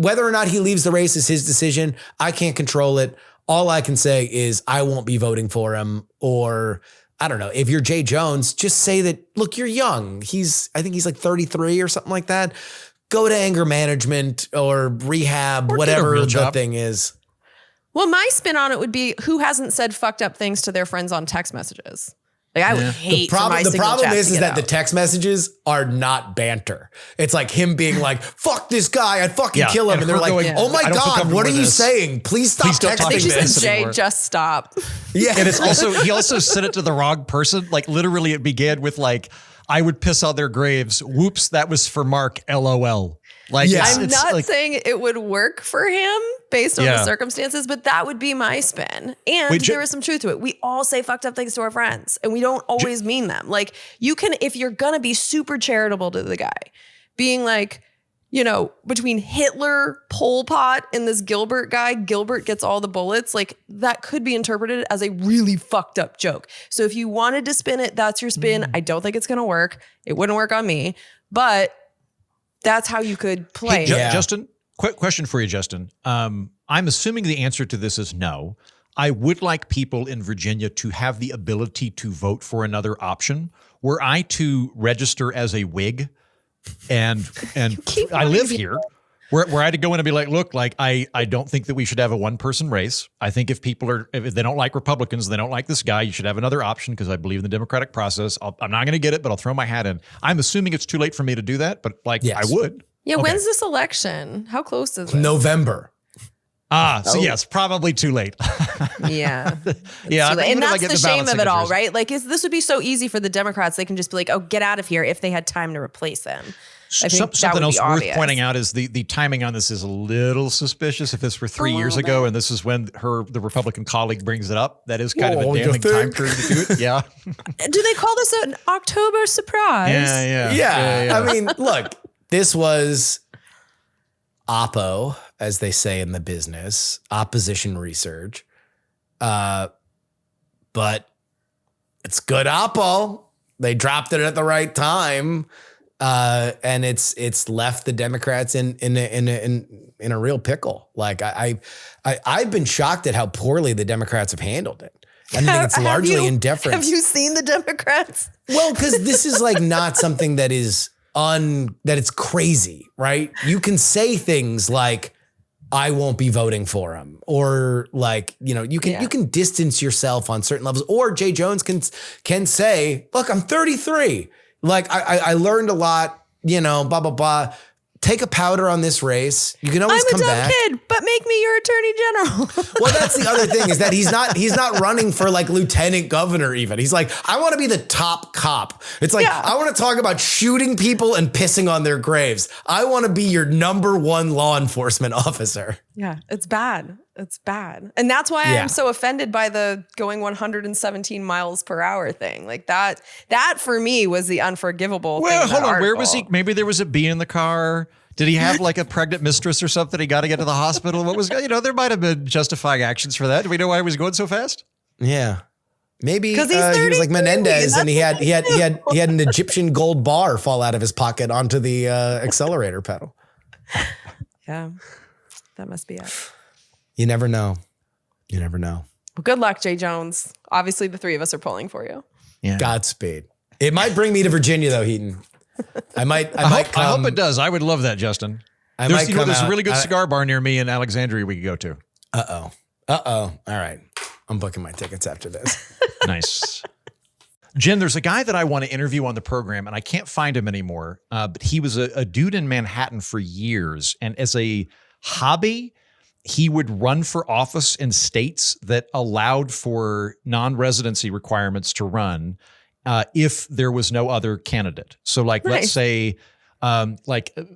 Whether or not he leaves the race is his decision. I can't control it. All I can say is I won't be voting for him, or I don't know, if you're Jay Jones, just say that, look, you're young. I think he's like 33 or something like that. Go to anger management or rehab, Or whatever the job. thing is. Well, my spin on it would be, who hasn't said fucked up things to their friends on text messages? Like, I would hate The problem is that the text. text messages are not banter. It's like him being like, fuck this guy, I'd fucking kill him. And they're her like, going, oh my "I don't feel God, comfortable what are with you this. saying? Please stop Please don't talk I think texting she this. said, Jay, anymore." just stop. Yeah. And it's also, he also sent it to the wrong person. Like literally it began with like, I would piss on their graves. Whoops, that was for Mark, LOL. Like, Yeah. I'm not like, saying it would work for him based on the circumstances, but that would be my spin. And Wait, there is some truth to it. We all say fucked up things to our friends, and we don't always mean them. Like, you can, if you're gonna be super charitable to the guy, being like, you know, between Hitler, Pol Pot, and this Gilbert guy, Gilbert gets all the bullets. Like, that could be interpreted as a really fucked up joke. So if you wanted to spin it, that's your spin. I don't think it's gonna work. It wouldn't work on me, but that's how you could play. Hey, Justin, quick question for you, Justin. I'm assuming the answer to this is no. I would like people in Virginia to have the ability to vote for another option. Were I to register as a Whig and I live here, where I had to go in and be like, look, like I don't think that we should have a one-person race. I think if they don't like Republicans, they don't like this guy, you should have another option because I believe in the democratic process. I'm not going to get it, but I'll throw my hat in. I'm assuming it's too late for me to do that, but like Yes. I would. Yeah, Okay. when's this election? How close is it? November. So yes, probably too late. Yeah. Yeah. Too late. And even if I that's get the shame ballot of it all, signatures. right? Like, this would be so easy for the Democrats. They can just be like, oh, get out of here if they had time to replace him. I think that Something would else be worth obvious. pointing out is the timing on this is a little suspicious. If this were 3 years ago and this is when the Republican colleague brings it up, that is kind of Oh, a you damning time think? period to do it. Yeah. Do they call this an October surprise? Yeah. I mean, look, this was Oppo, as they say in the business, opposition research. But it's good Oppo. They dropped it at the right time. And it's left the Democrats in a real pickle. Like I've been shocked at how poorly the Democrats have handled it. I think it's largely indifference. Have you seen the Democrats? Well, because this is like not something that is that it's crazy, right? You can say things like, I won't be voting for him, or like, you can distance yourself on certain levels, or Jay Jones can say, look, I'm 33. Like I learned a lot, blah, blah, blah. Take a powder on this race. You can always come back. I'm a dumb kid, but make me your attorney general. Well, that's the other thing, is that he's not running for like lieutenant governor even. He's like, I want to be the top cop. It's like, I want to talk about shooting people and pissing on their graves. I want to be your number one law enforcement officer. Yeah, it's bad. It's bad. And that's why I'm so offended by the going 117 miles per hour thing. Like that for me was the unforgivable thing. Well, hold on. Where was he? Maybe there was a bee in the car. Did he have like a pregnant mistress or something? He got to get to the hospital. What was, there might have been justifying actions for that. Do we know why he was going so fast? Yeah. Maybe he he's was like 33, Menendez, and he had an Egyptian gold bar fall out of his pocket onto the accelerator pedal. Yeah, that must be it. You never know. You never know. Well, good luck, Jay Jones. Obviously, the three of us are pulling for you. Yeah. Godspeed. It might bring me to Virginia though, Heaton. I hope it does. I would love that, Justin. There's a really good cigar bar near me in Alexandria we could go to. Uh-oh. All right. I'm booking my tickets after this. Nice. Jen, there's a guy that I want to interview on the program, and I can't find him anymore. But he was a dude in Manhattan for years. And as a hobby, he would run for office in states that allowed for non-residency requirements to run if there was no other candidate. So like, let's say,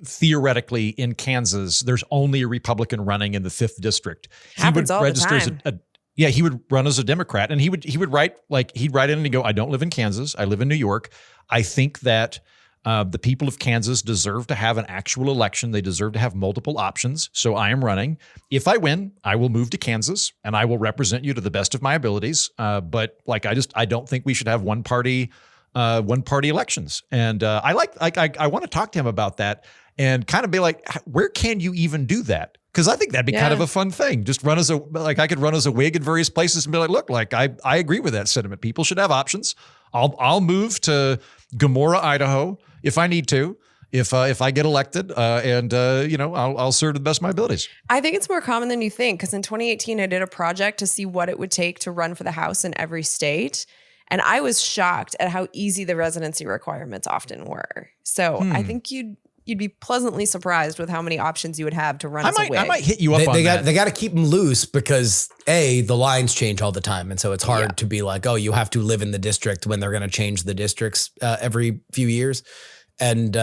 theoretically in Kansas, there's only a Republican running in the 5th district. Happens all the time. He would run as a Democrat, and he would write he'd write in and he'd go, I don't live in Kansas. I live in New York. I think that the people of Kansas deserve to have an actual election. They deserve to have multiple options. So I am running. If I win, I will move to Kansas and I will represent you to the best of my abilities. But I don't think we should have one party elections. And I want to talk to him about that and kind of be like, where can you even do that? Because I think that'd be kind of a fun thing. Just run as I could run as a Whig in various places and be like, look, like I agree with that sentiment. People should have options. I'll move to Gomorrah, Idaho if I need to. If I get elected, I'll serve to the best of my abilities. I think it's more common than you think, because in 2018, I did a project to see what it would take to run for the House in every state. And I was shocked at how easy the residency requirements often were. So I think you'd be pleasantly surprised with how many options you would have to run as a Whig. I might hit you up on that. They got to keep them loose because the lines change all the time. And so it's hard to be like, oh, you have to live in the district when they're going to change the districts every few years. And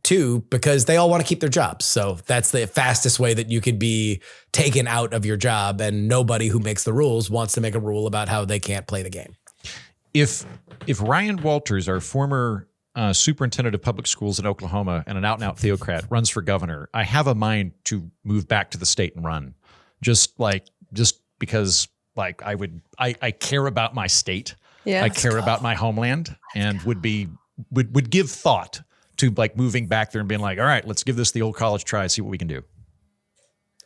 two, because they all want to keep their jobs. So that's the fastest way that you could be taken out of your job. And nobody who makes the rules wants to make a rule about how they can't play the game. If Ryan Walters, our former superintendent of public schools in Oklahoma and an out-and-out theocrat, runs for governor, I have a mind to move back to the state and run. Just because like I care about my state. Yeah, I care about my homeland and would give thought to like moving back there and being like, all right, let's give this the old college try, see what we can do.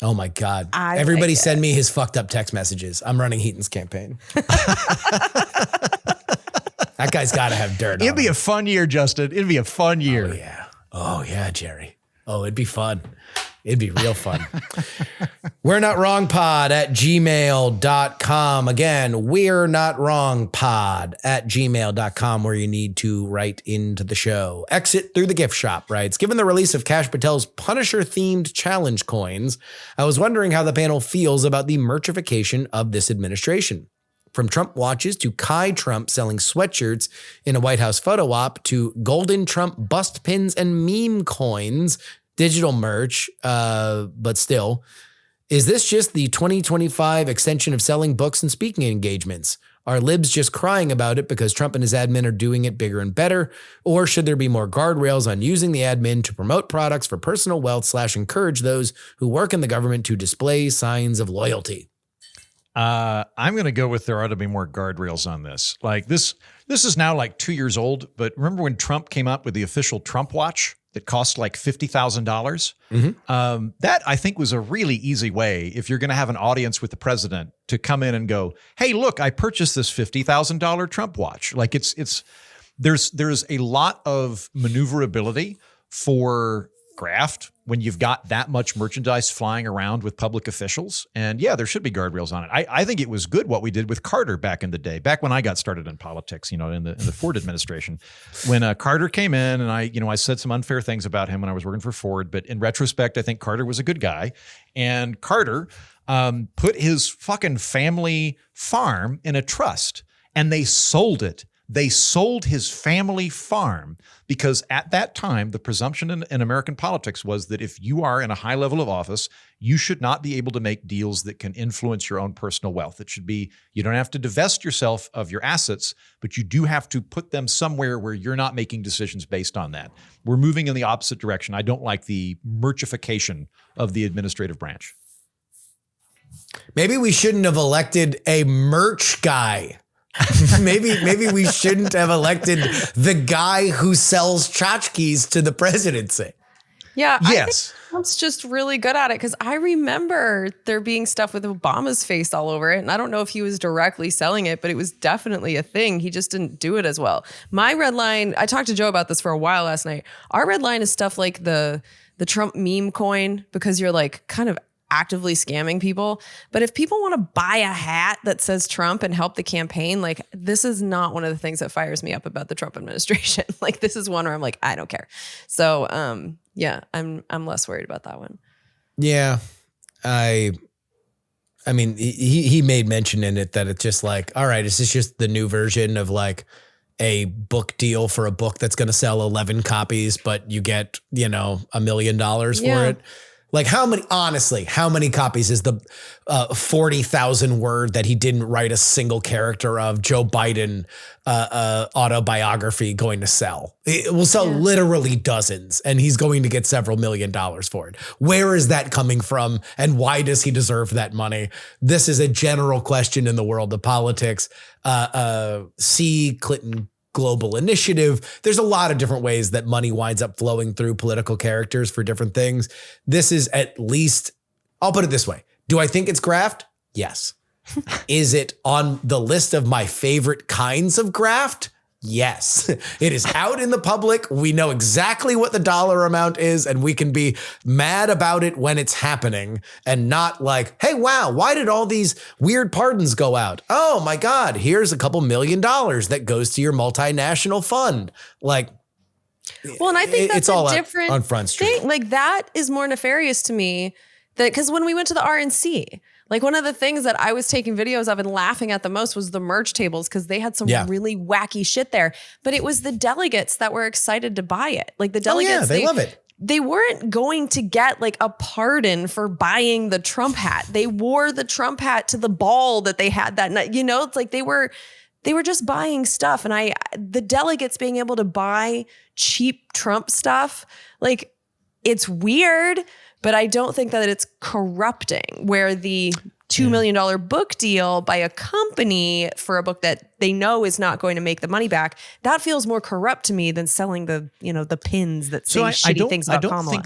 Oh my God. Everybody send me his fucked up text messages. I'm running Heaton's campaign. That guy's got to have dirt. It'd be a fun year, Justin. It'd be a fun year. Oh yeah, Jerry. Oh, it'd be fun. It'd be real fun. We're Not Wrong Pod at gmail.com. Again, We're Not Wrong Pod at gmail.com, where you need to write into the show. Exit through the gift shop writes, given the release of Kash Patel's Punisher-themed challenge coins, I was wondering how the panel feels about the merchification of this administration. From Trump watches to Kai Trump selling sweatshirts in a White House photo op to golden Trump bust pins and meme coins, digital merch, but still. Is this just the 2025 extension of selling books and speaking engagements? Are libs just crying about it because Trump and his admin are doing it bigger and better? Or should there be more guardrails on using the admin to promote products for personal wealth / encourage those who work in the government to display signs of loyalty? I'm going to go with there ought to be more guardrails on this. Like this is now like 2 years old, but remember when Trump came up with the official Trump watch that cost like $50,000? Mm-hmm. That I think was a really easy way, if you're going to have an audience with the president, to come in and go, hey, look, I purchased this $50,000 Trump watch. Like there's a lot of maneuverability for graft when you've got that much merchandise flying around with public officials. And yeah, there should be guardrails on it. I think it was good what we did with Carter back in the day, back when I got started in politics, in the Ford administration, when Carter came in and I said some unfair things about him when I was working for Ford, but in retrospect, I think Carter was a good guy. And Carter put his fucking family farm in a trust and they sold it. They sold his family farm because at that time, the presumption in American politics was that if you are in a high level of office, you should not be able to make deals that can influence your own personal wealth. It should be, you don't have to divest yourself of your assets, but you do have to put them somewhere where you're not making decisions based on that. We're moving in the opposite direction. I don't like the merchification of the administrative branch. Maybe we shouldn't have elected a merch guy. maybe we shouldn't have elected the guy who sells tchotchkes to the presidency. Yeah, yes. I think Trump's just really good at it, because I remember there being stuff with Obama's face all over it, and I don't know if he was directly selling it, but it was definitely a thing. He just didn't do it as well. My red line, I talked to Joe about this for a while last night. Our red line is stuff like the Trump meme coin, because you're like kind of actively scamming people. But if people want to buy a hat that says Trump and help the campaign, like, this is not one of the things that fires me up about the Trump administration. Like, this is one where I'm like, I don't care. So yeah, I'm less worried about that one. Yeah. I mean, he made mention in it that it's just like, all right, is this just the new version of like a book deal for a book that's going to sell 11 copies, but you get, $1 million for it? Like how many copies is the 40,000 word that he didn't write a single character of Joe Biden autobiography going to sell? It will sell literally dozens, and he's going to get several $1 million for it. Where is that coming from, and why does he deserve that money? This is a general question in the world of politics. See Clinton Global Initiative. There's a lot of different ways that money winds up flowing through political characters for different things. This is at least I'll put it this way. Do I think it's graft? Yes. Is it on the list of my favorite kinds of graft? Yes. It is out in the public. We know exactly what the dollar amount is, and we can be mad about it when it's happening and not like, hey, wow, why did all these weird pardons go out? Oh my God, here's a couple $1 million that goes to your multinational fund. Like, well, and I think that's it's all a different on Front Street. thing. Like that is more nefarious to me because when we went to the RNC, like one of the things that I was taking videos of and laughing at the most was the merch tables because they had some really wacky shit there. But it was the delegates that were excited to buy it. Like the delegates, they love it. They weren't going to get like a pardon for buying the Trump hat. They wore the Trump hat to the ball that they had that night. You know, it's like they were just buying stuff. And the delegates being able to buy cheap Trump stuff, like it's weird. But I don't think that it's corrupting where the $2 million book deal by a company for a book that they know is not going to make the money back. That feels more corrupt to me than selling the pins that say shitty things about Kamala.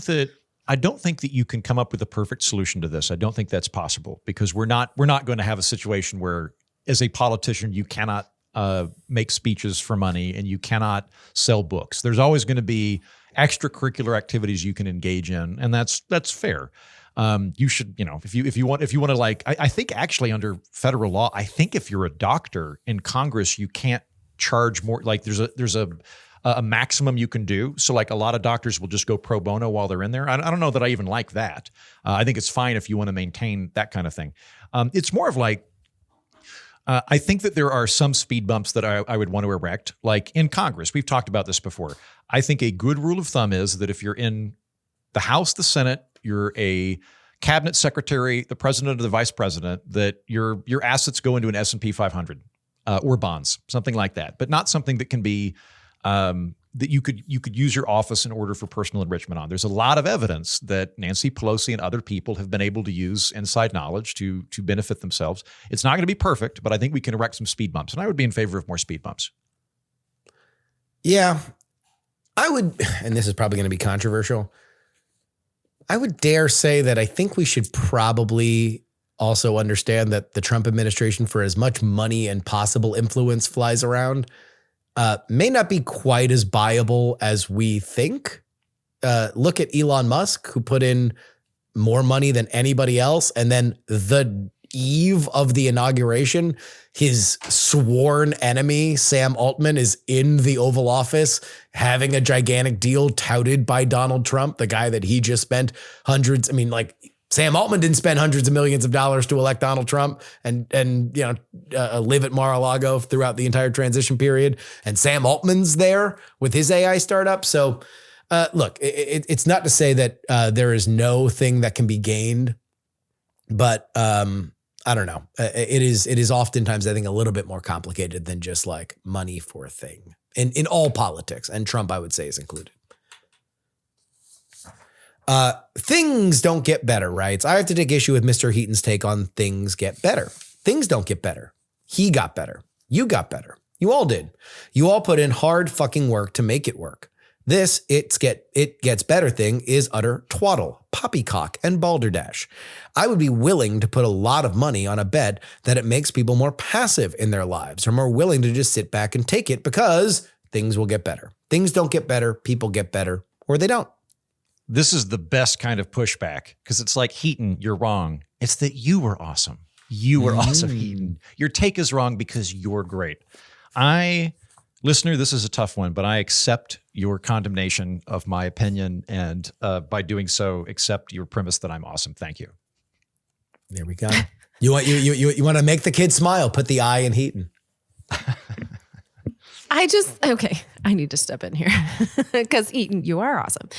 I don't think that you can come up with a perfect solution to this. I don't think that's possible because we're not going to have a situation where as a politician, you cannot make speeches for money and you cannot sell books. There's always going to be extracurricular activities you can engage in, and that's fair. You should, if you want to like, I think actually under federal law, I think if you're a doctor in Congress, you can't charge more. Like there's a maximum you can do. So like a lot of doctors will just go pro bono while they're in there. I don't know that I even like that. I think it's fine if you want to maintain that kind of thing. It's more of like, I think that there are some speed bumps that I would want to erect, like in Congress. We've talked about this before. I think a good rule of thumb is that if you're in the House, the Senate, you're a cabinet secretary, the president or the vice president, that your assets go into an S&P 500 or bonds, something like that, but not something that can be that you could use your office in order for personal enrichment on. There's a lot of evidence that Nancy Pelosi and other people have been able to use inside knowledge to benefit themselves. It's not going to be perfect, but I think we can erect some speed bumps, and I would be in favor of more speed bumps. Yeah, I would, and this is probably going to be controversial. I would dare say that I think we should probably also understand that the Trump administration, for as much money and possible influence flies around, may not be quite as buyable as we think. Look at Elon Musk, who put in more money than anybody else. And then the eve of the inauguration, his sworn enemy, Sam Altman, is in the Oval Office having a gigantic deal touted by Donald Trump, the guy that he just spent hundreds. I mean, like, Sam Altman didn't spend hundreds of millions of dollars to elect Donald Trump and live at Mar-a-Lago throughout the entire transition period. And Sam Altman's there with his AI startup. So look, it's not to say that there is no thing that can be gained, but I don't know. It is oftentimes, I think, a little bit more complicated than just like money for a thing in all politics. And Trump, I would say, is included. Things don't get better, right? So I have to take issue with Mr. Heaton's take on things get better. Things don't get better. He got better. You got better. You all did. You all put in hard fucking work to make it work. This it gets better thing is utter twaddle, poppycock, and balderdash. I would be willing to put a lot of money on a bet that it makes people more passive in their lives or more willing to just sit back and take it because things will get better. Things don't get better. People get better or they don't. This is the best kind of pushback because it's like, Heaton, you're wrong. It's that you were awesome. You were awesome, Heaton. Your take is wrong because you're great. Listener, this is a tough one, but I accept your condemnation of my opinion and by doing so, accept your premise that I'm awesome. Thank you. There we go. You want to make the kid smile, put the I in Heaton. I need to step in here because Eaton, you are awesome.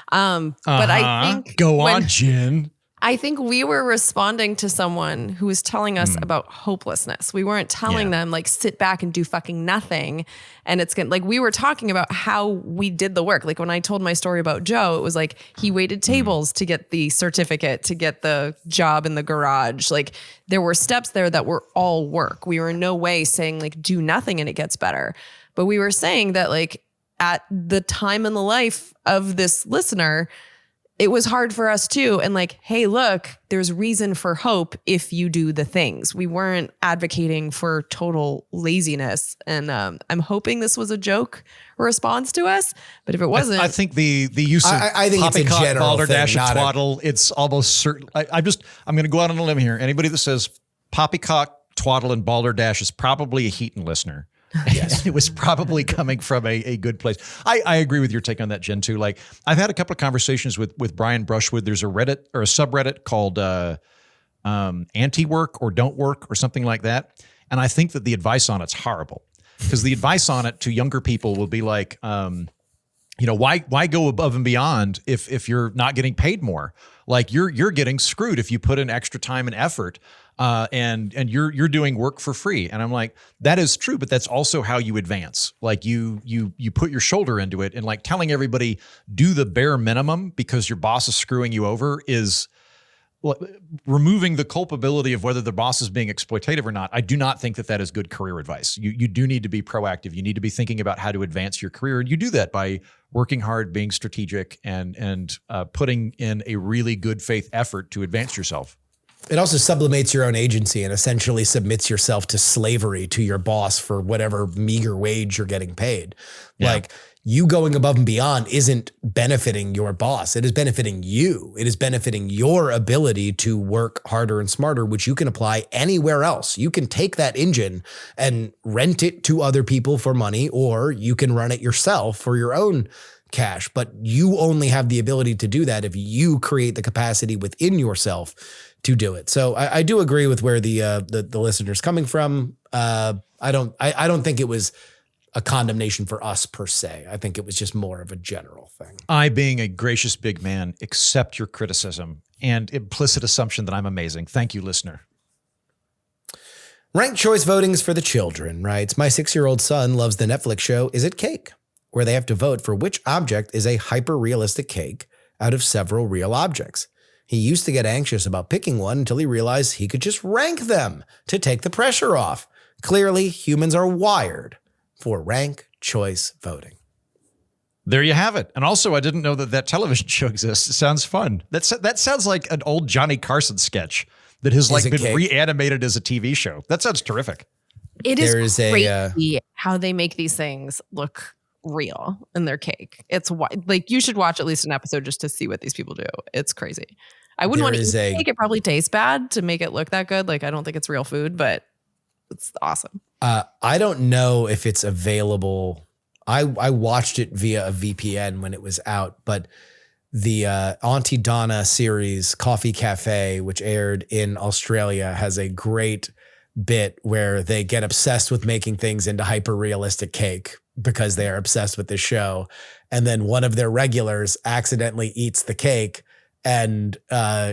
But I think go on, Jen. I think we were responding to someone who was telling us about hopelessness. We weren't telling them like sit back and do fucking nothing. And it's like we were talking about how we did the work. Like when I told my story about Joe, it was like he waited tables to get the certificate, to get the job in the garage. Like there were steps there that were all work. We were in no way saying like do nothing and it gets better. But we were saying that like at the time in the life of this listener, it was hard for us too. And like, hey, look, there's reason for hope if you do the things. We weren't advocating for total laziness. And I'm hoping this was a joke response to us. But if it wasn't, I think the use of I think it's a poppycock, general balderdash, thing, and not a- twaddle, it's almost certain. I'm going to go out on a limb here. Anybody that says poppycock, twaddle, and balderdash is probably a Heaton listener. Yes. It was probably coming from a good place. I agree with your take on that, Jen, too. Like, I've had a couple of conversations with Brian Brushwood. There's a Reddit or a subreddit called Anti-Work or Don't Work or something like that. And I think that the advice on it's horrible, because the advice on it to younger people will be like, why go above and beyond if you're not getting paid more? Like, you're getting screwed if you put in extra time and effort. And you're doing work for free. And I'm like, that is true, but that's also how you advance. Like, you put your shoulder into it, and like telling everybody do the bare minimum because your boss is screwing you over is removing the culpability of whether the boss is being exploitative or not. I do not think that is good career advice. You do need to be proactive. You need to be thinking about how to advance your career. And you do that by working hard, being strategic, and putting in a really good faith effort to advance yourself. It also sublimates your own agency and essentially submits yourself to slavery to your boss for whatever meager wage you're getting paid. Yeah. Like, you going above and beyond isn't benefiting your boss. It is benefiting you. It is benefiting your ability to work harder and smarter, which you can apply anywhere else. You can take that engine and rent it to other people for money, or you can run it yourself for your own cash. But you only have the ability to do that if you create the capacity within yourself to do it. So I do agree with where the listener's coming from. I don't think it was a condemnation for us per se. I think it was just more of a general thing. I, being a gracious big man, accept your criticism and implicit assumption that I'm amazing. Thank you, listener. Ranked choice voting is for the children, writes, my 6-year-old son loves the Netflix show Is It Cake?, where they have to vote for which object is a hyper-realistic cake out of several real objects. He used to get anxious about picking one until he realized he could just rank them to take the pressure off. Clearly, humans are wired for rank choice voting. There you have it. And also, I didn't know that television show exists. It sounds fun. That sounds like an old Johnny Carson sketch that has been reanimated as a TV show. That sounds terrific. It is crazy how they make these things look real in their cake. It's like, you should watch at least an episode just to see what these people do. It's crazy. I wouldn't want to eat cake. It probably tastes bad to make it look that good. Like, I don't think it's real food, but it's awesome. I don't know if it's available. I watched it via a VPN when it was out, but the Auntie Donna series Coffee Cafe, which aired in Australia, has a great bit where they get obsessed with making things into hyper-realistic cake because they are obsessed with this show. And then one of their regulars accidentally eats the cake, and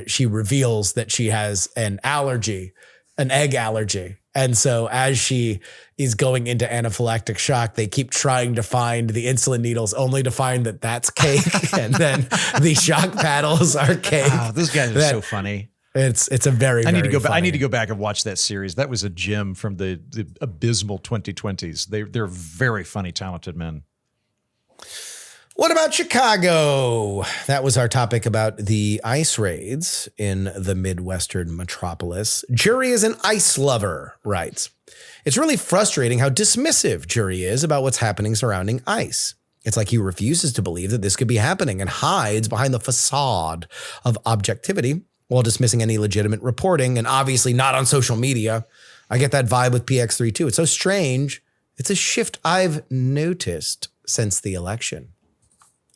she reveals that she has an egg allergy. And so as she is going into anaphylactic shock, they keep trying to find the insulin needles, only to find that that's cake. And then the shock paddles are cake. Oh, those guys are so funny. It's a very, I need to go back. I need to go back and watch that series. That was a gem from the abysmal 2020s. They're very funny, talented men. What about Chicago? That was our topic about the ICE raids in the Midwestern metropolis. Jury is an ICE lover, writes. It's really frustrating how dismissive Jury is about what's happening surrounding ICE. It's like he refuses to believe that this could be happening and hides behind the facade of objectivity while dismissing any legitimate reporting, and obviously not on social media. I get that vibe with PX3 too. It's so strange. It's a shift I've noticed since the election.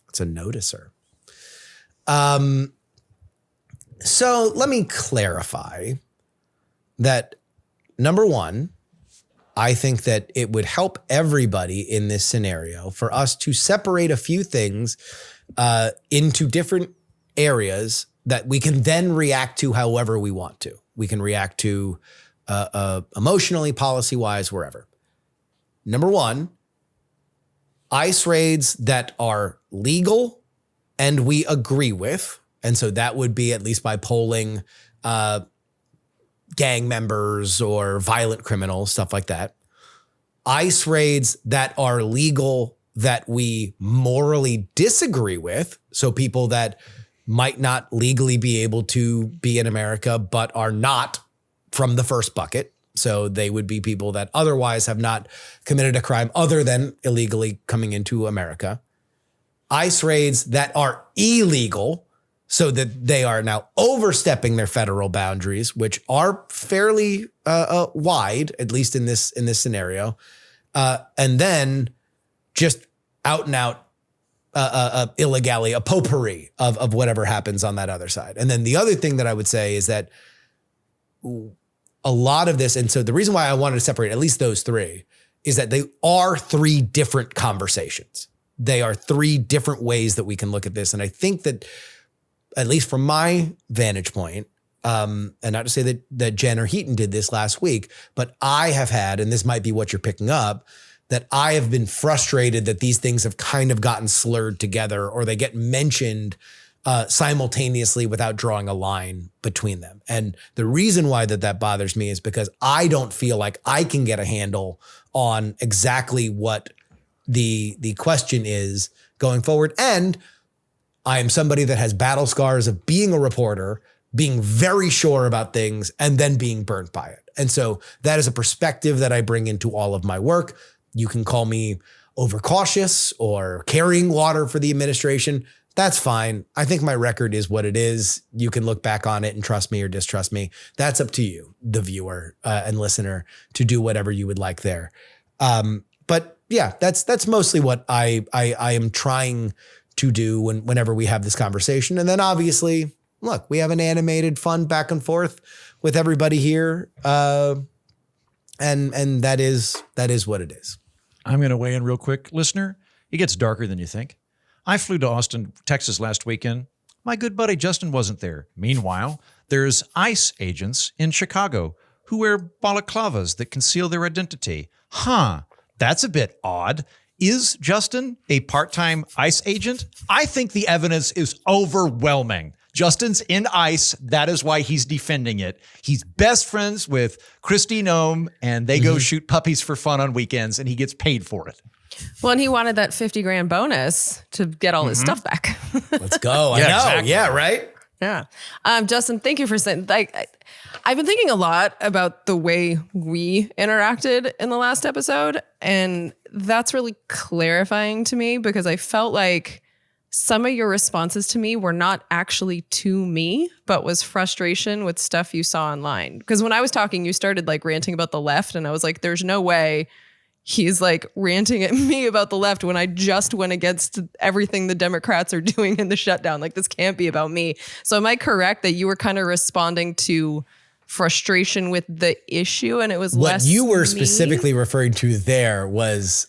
It's a noticer. So let me clarify that, number one, I think that it would help everybody in this scenario for us to separate a few things into different areas that we can then react to however we want to. We can react to emotionally, policy-wise, wherever. Number one, ICE raids that are legal and we agree with, and so that would be, at least by polling, gang members or violent criminals, stuff like that. ICE raids that are legal that we morally disagree with, so people that might not legally be able to be in America, but are not from the first bucket. So they would be people that otherwise have not committed a crime other than illegally coming into America. ICE raids that are illegal, so that they are now overstepping their federal boundaries, which are fairly wide, at least in this scenario. And then just out and out illegality, a potpourri of whatever happens on that other side. And then the other thing that I would say is that a lot of this, and so the reason why I wanted to separate at least those three is that they are three different conversations. They are three different ways that we can look at this. And I think that, at least from my vantage point, and not to say that Jen or Heaton did this last week, but I have had, and this might be what you're picking up, that I have been frustrated that these things have kind of gotten slurred together, or they get mentioned simultaneously without drawing a line between them. And the reason why that bothers me is because I don't feel like I can get a handle on exactly what the question is going forward. And I am somebody that has battle scars of being a reporter, being very sure about things, and then being burnt by it. And so that is a perspective that I bring into all of my work. You can call me overcautious or carrying water for the administration. That's fine. I think my record is what it is. You can look back on it and trust me or distrust me. That's up to you, the viewer and listener, to do whatever you would like there. But yeah, that's mostly what I am trying to do whenever we have this conversation. And then obviously, look, we have an animated, fun back and forth with everybody here. And that is what it is. I'm going to weigh in real quick. Listener, it gets darker than you think. I flew to Austin, Texas last weekend. My good buddy Justin wasn't there. Meanwhile, there's ICE agents in Chicago who wear balaclavas that conceal their identity. That's a bit odd. Is Justin a part-time ICE agent? I think the evidence is overwhelming. Justin's in ICE. That is why he's defending it. He's best friends with Kristi Noem, and they go shoot puppies for fun on weekends, and he gets paid for it. Well, and he wanted that $50,000 bonus to get all his stuff back. Let's go. I know. Exactly. Yeah, right? Yeah. Justin, thank you for saying, I've been thinking a lot about the way we interacted in the last episode, and that's really clarifying to me because I felt like some of your responses to me were not actually to me, but was frustration with stuff you saw online. Because when I was talking, you started ranting about the left, and I was like, there's no way he's ranting at me about the left when I just went against everything the Democrats are doing in the shutdown. This can't be about me. So am I correct that you were kind of responding to frustration with the issue, and it was what less you were me? Specifically referring to there was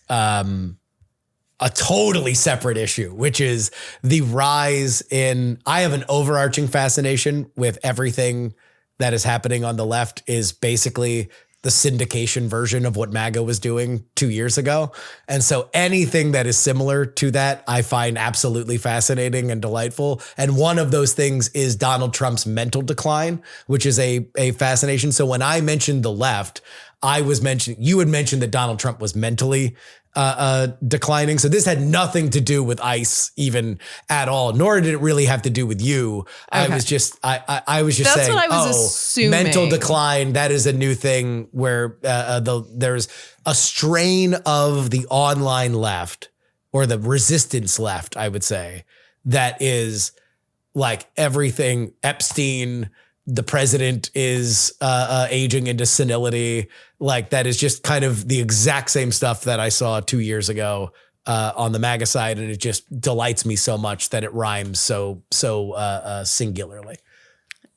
a totally separate issue, which is the rise in, I have an overarching fascination with everything that is happening on the left is basically the syndication version of what MAGA was doing 2 years ago. And so anything that is similar to that, I find absolutely fascinating and delightful. And one of those things is Donald Trump's mental decline, which is a fascination. So when I mentioned the left, you had mentioned that Donald Trump was mentally declining. So this had nothing to do with ICE even at all, nor did it really have to do with you. Okay. I was just That's saying, what I was assuming. Mental decline, that is a new thing where there's a strain of the online left or the resistance left, I would say, that is everything Epstein, the president is aging into senility. That is just kind of the exact same stuff that I saw 2 years ago on the MAGA side. And it just delights me so much that it rhymes so singularly.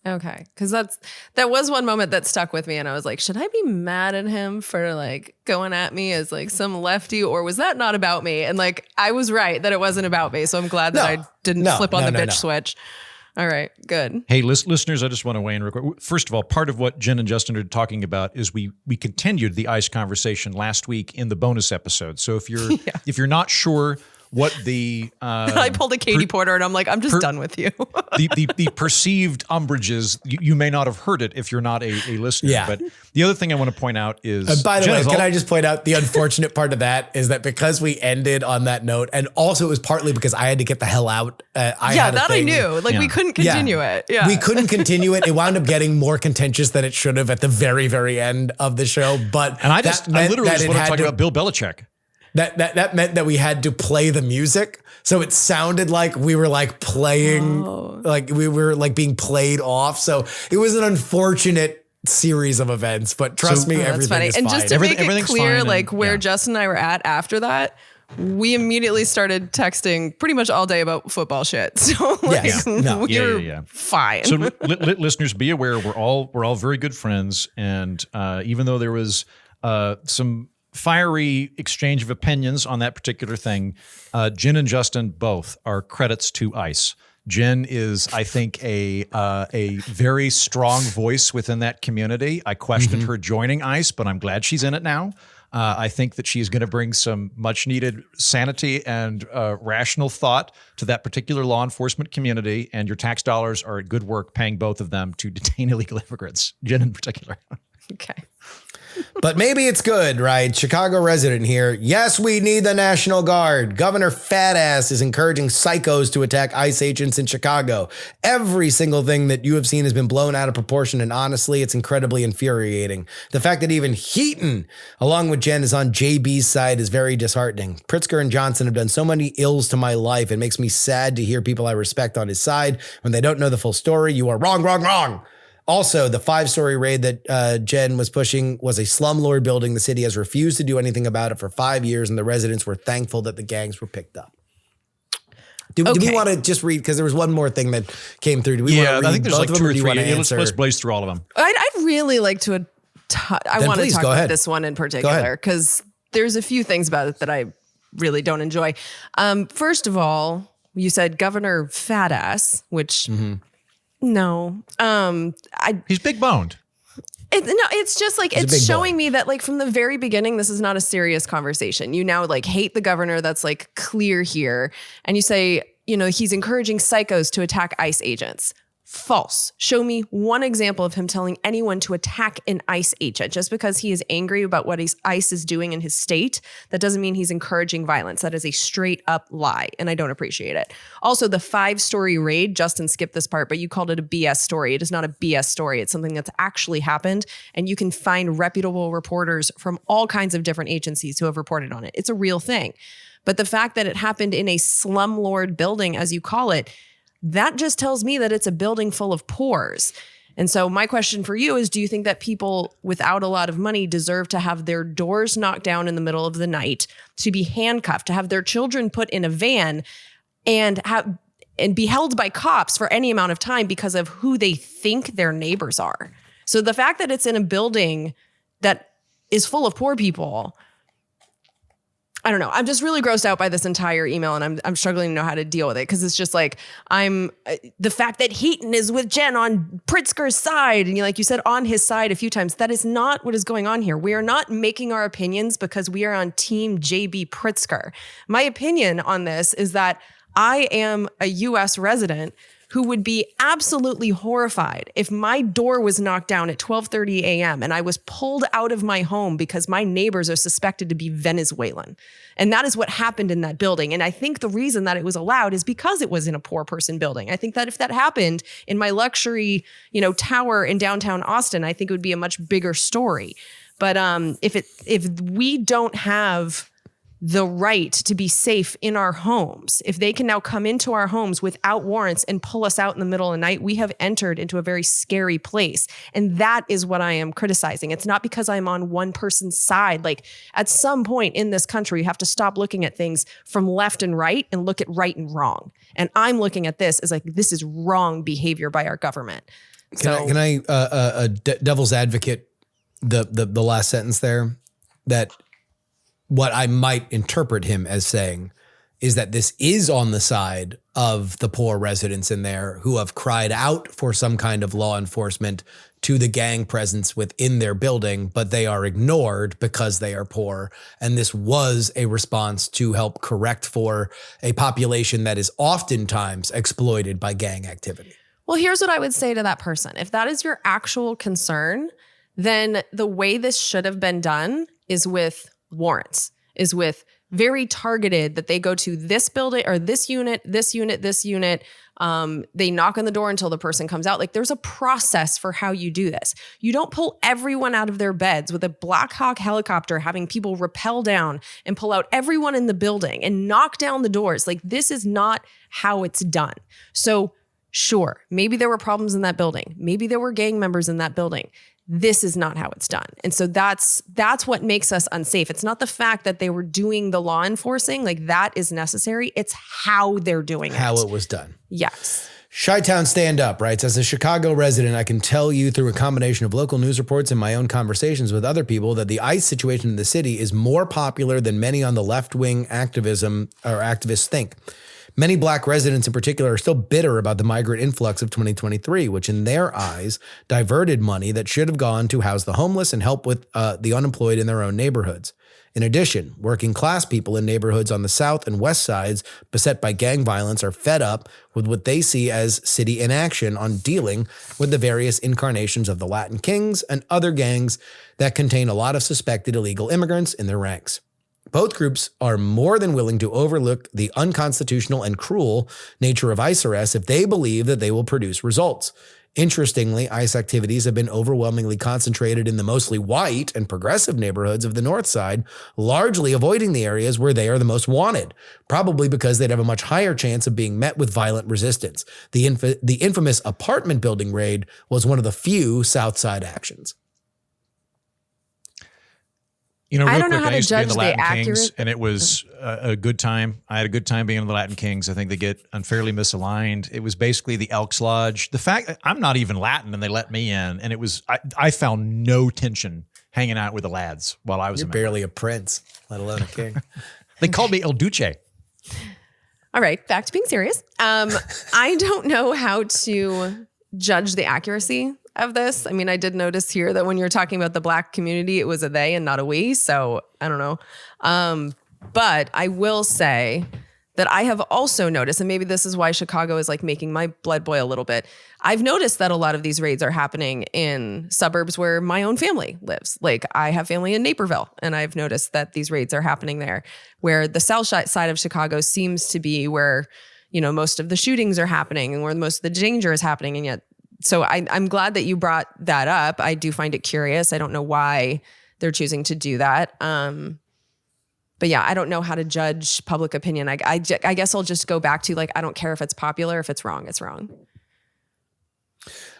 Okay. Because that was one moment that stuck with me. And I was like, should I be mad at him for going at me as some lefty, or was that not about me? And I was right that it wasn't about me. So I'm glad that I didn't flip on the bitch switch. All right, good. Hey, listeners, I just want to weigh in real quick. First of all, part of what Jen and Justin are talking about is we continued the ICE conversation last week in the bonus episode. So if you're if you're not sure what the I pulled a Katie Porter and I'm like, I'm just done with you. the perceived umbrages, you may not have heard it if you're not a listener. Yeah. But the other thing I want to point out is, by the way, can I just point out the unfortunate part of that is that because we ended on that note, and also it was partly because I had to get the hell out. I knew. Like we couldn't continue it. Yeah, we couldn't continue it. It wound up getting more contentious than it should have at the very, very end of the show. But I literally just want to talk about Bill Belichick. That meant that we had to play the music. So it sounded like we were like playing, like we were like being played off. So it was an unfortunate series of events, but trust me, everything is fine. And just to make it clear, like where Justin and I were at after that, we immediately started texting pretty much all day about football shit. So like, we're fine. So listeners, be aware, we're all very good friends. And even though there was some fiery exchange of opinions on that particular thing, Jen and Justin both are credits to ICE. Jen is, I think, a very strong voice within that community. I questioned her joining ICE, but I'm glad she's in it now. I think that she's going to bring some much needed sanity and rational thought to that particular law enforcement community. And your tax dollars are at good work paying both of them to detain illegal immigrants, Jen in particular. Okay. But maybe it's good, right? Chicago resident here. Yes, we need the National Guard. Governor Fatass is encouraging psychos to attack ICE agents in Chicago. Every single thing that you have seen has been blown out of proportion, and honestly, it's incredibly infuriating. The fact that even Heaton, along with Jen, is on JB's side is very disheartening. Pritzker and Johnson have done so many ills to my life. It makes me sad to hear people I respect on his side when they don't know the full story. You are wrong, wrong, wrong. Also, the 5-story raid that Jen was pushing was a slumlord building. The city has refused to do anything about it for 5 years, and the residents were thankful that the gangs were picked up. Do we want to just read? Because there was one more thing that came through. Do we want to read? I think there's like 2 or 3. Let's blaze through all of them. I'd really like to. I want to talk about this one in particular because there's a few things about it that I really don't enjoy. First of all, you said Governor Fatass, which. No, he's big boned. It's just like, it's showing me that like from the very beginning, this is not a serious conversation. You now like hate the governor. That's like clear here. And you say, he's encouraging psychos to attack ICE agents. False. Show me one example of him telling anyone to attack an ICE agent. Just because he is angry about what ICE is doing in his state, that doesn't mean he's encouraging violence. That is a straight up lie, and I don't appreciate it. Also, the 5-story raid, Justin skipped this part, but you called it a BS story. It is not a BS story. It's something that's actually happened, and you can find reputable reporters from all kinds of different agencies who have reported on it. It's a real thing. But the fact that it happened in a slumlord building, as you call it, that just tells me that it's a building full of pores. And so my question for you is, do you think that people without a lot of money deserve to have their doors knocked down in the middle of the night, to be handcuffed, to have their children put in a van and be held by cops for any amount of time because of who they think their neighbors are? So the fact that it's in a building that is full of poor people, I don't know. I'm just really grossed out by this entire email, and I'm struggling to know how to deal with it because it's just like the fact that Heaton is with Jen on Pritzker's side, and you said on his side a few times. That is not what is going on here. We are not making our opinions because we are on Team JB Pritzker. My opinion on this is that I am a U.S. resident who would be absolutely horrified if my door was knocked down at 12:30 a.m. and I was pulled out of my home because my neighbors are suspected to be Venezuelan. And that is what happened in that building. And I think the reason that it was allowed is because it was in a poor person building. I think that if that happened in my luxury, tower in downtown Austin, I think it would be a much bigger story. But if we don't have the right to be safe in our homes, if they can now come into our homes without warrants and pull us out in the middle of the night, we have entered into a very scary place. And that is what I am criticizing. It's not because I'm on one person's side. Like at some point in this country, you have to stop looking at things from left and right and look at right and wrong. And I'm looking at this as like, this is wrong behavior by our government. Can I devil's advocate the last sentence there? That what I might interpret him as saying is that this is on the side of the poor residents in there who have cried out for some kind of law enforcement to the gang presence within their building, but they are ignored because they are poor. And this was a response to help correct for a population that is oftentimes exploited by gang activity. Well, here's what I would say to that person. If that is your actual concern, then the way this should have been done is with warrants, is with very targeted, that they go to this building or this unit, this unit, this unit. They knock on the door until the person comes out. Like, there's a process for how you do this. You don't pull everyone out of their beds with a Black Hawk helicopter, having people rappel down and pull out everyone in the building and knock down the doors. Like, this is not how it's done. So sure, maybe there were problems in that building. Maybe there were gang members in that building. This is not how it's done. And so that's what makes us unsafe. It's not the fact that they were doing the law enforcing, like that is necessary. It's how they're doing it. How it was done. Yes. Chi-Town Stand Up writes, as a Chicago resident, I can tell you through a combination of local news reports and my own conversations with other people that the ICE situation in the city is more popular than many on the left-wing activism or activists think. Many Black residents in particular are still bitter about the migrant influx of 2023, which in their eyes diverted money that should have gone to house the homeless and help with the unemployed in their own neighborhoods. In addition, working class people in neighborhoods on the south and west sides beset by gang violence are fed up with what they see as city inaction on dealing with the various incarnations of the Latin Kings and other gangs that contain a lot of suspected illegal immigrants in their ranks. Both groups are more than willing to overlook the unconstitutional and cruel nature of ICE arrests if they believe that they will produce results. Interestingly, ICE activities have been overwhelmingly concentrated in the mostly white and progressive neighborhoods of the North Side, largely avoiding the areas where they are the most wanted, probably because they'd have a much higher chance of being met with violent resistance. The infamous apartment building raid was one of the few South Side actions. You know, real I don't know quick, how I to used to be in judge the the Latin Kings, accurate. and it was a good time. I had a good time being in the Latin Kings. I think they get unfairly misaligned. It was basically the Elks Lodge. The fact that I'm not even Latin and they let me in, and it was I found no tension hanging out with the lads while I was You're a member. barely a prince, let alone a king. They called me El Duce. All right, back to being serious. I don't know how to judge the accuracy of this. I mean, I did notice here that when you're talking about the Black community, it was a they and not a we. So I don't know. But I will say that I have also noticed, and maybe this is why Chicago is like making my blood boil a little bit. I've noticed that a lot of these raids are happening in suburbs where my own family lives. Like, I have family in Naperville, and I've noticed that these raids are happening there, where the south side of Chicago seems to be where, you know, most of the shootings are happening and where most of the danger is happening. And yet, so I'm glad that you brought that up. I do find it curious. I don't know why they're choosing to do that. But yeah, I don't know how to judge public opinion. I guess I'll just go back to, like, I don't care if it's popular. If it's wrong, it's wrong.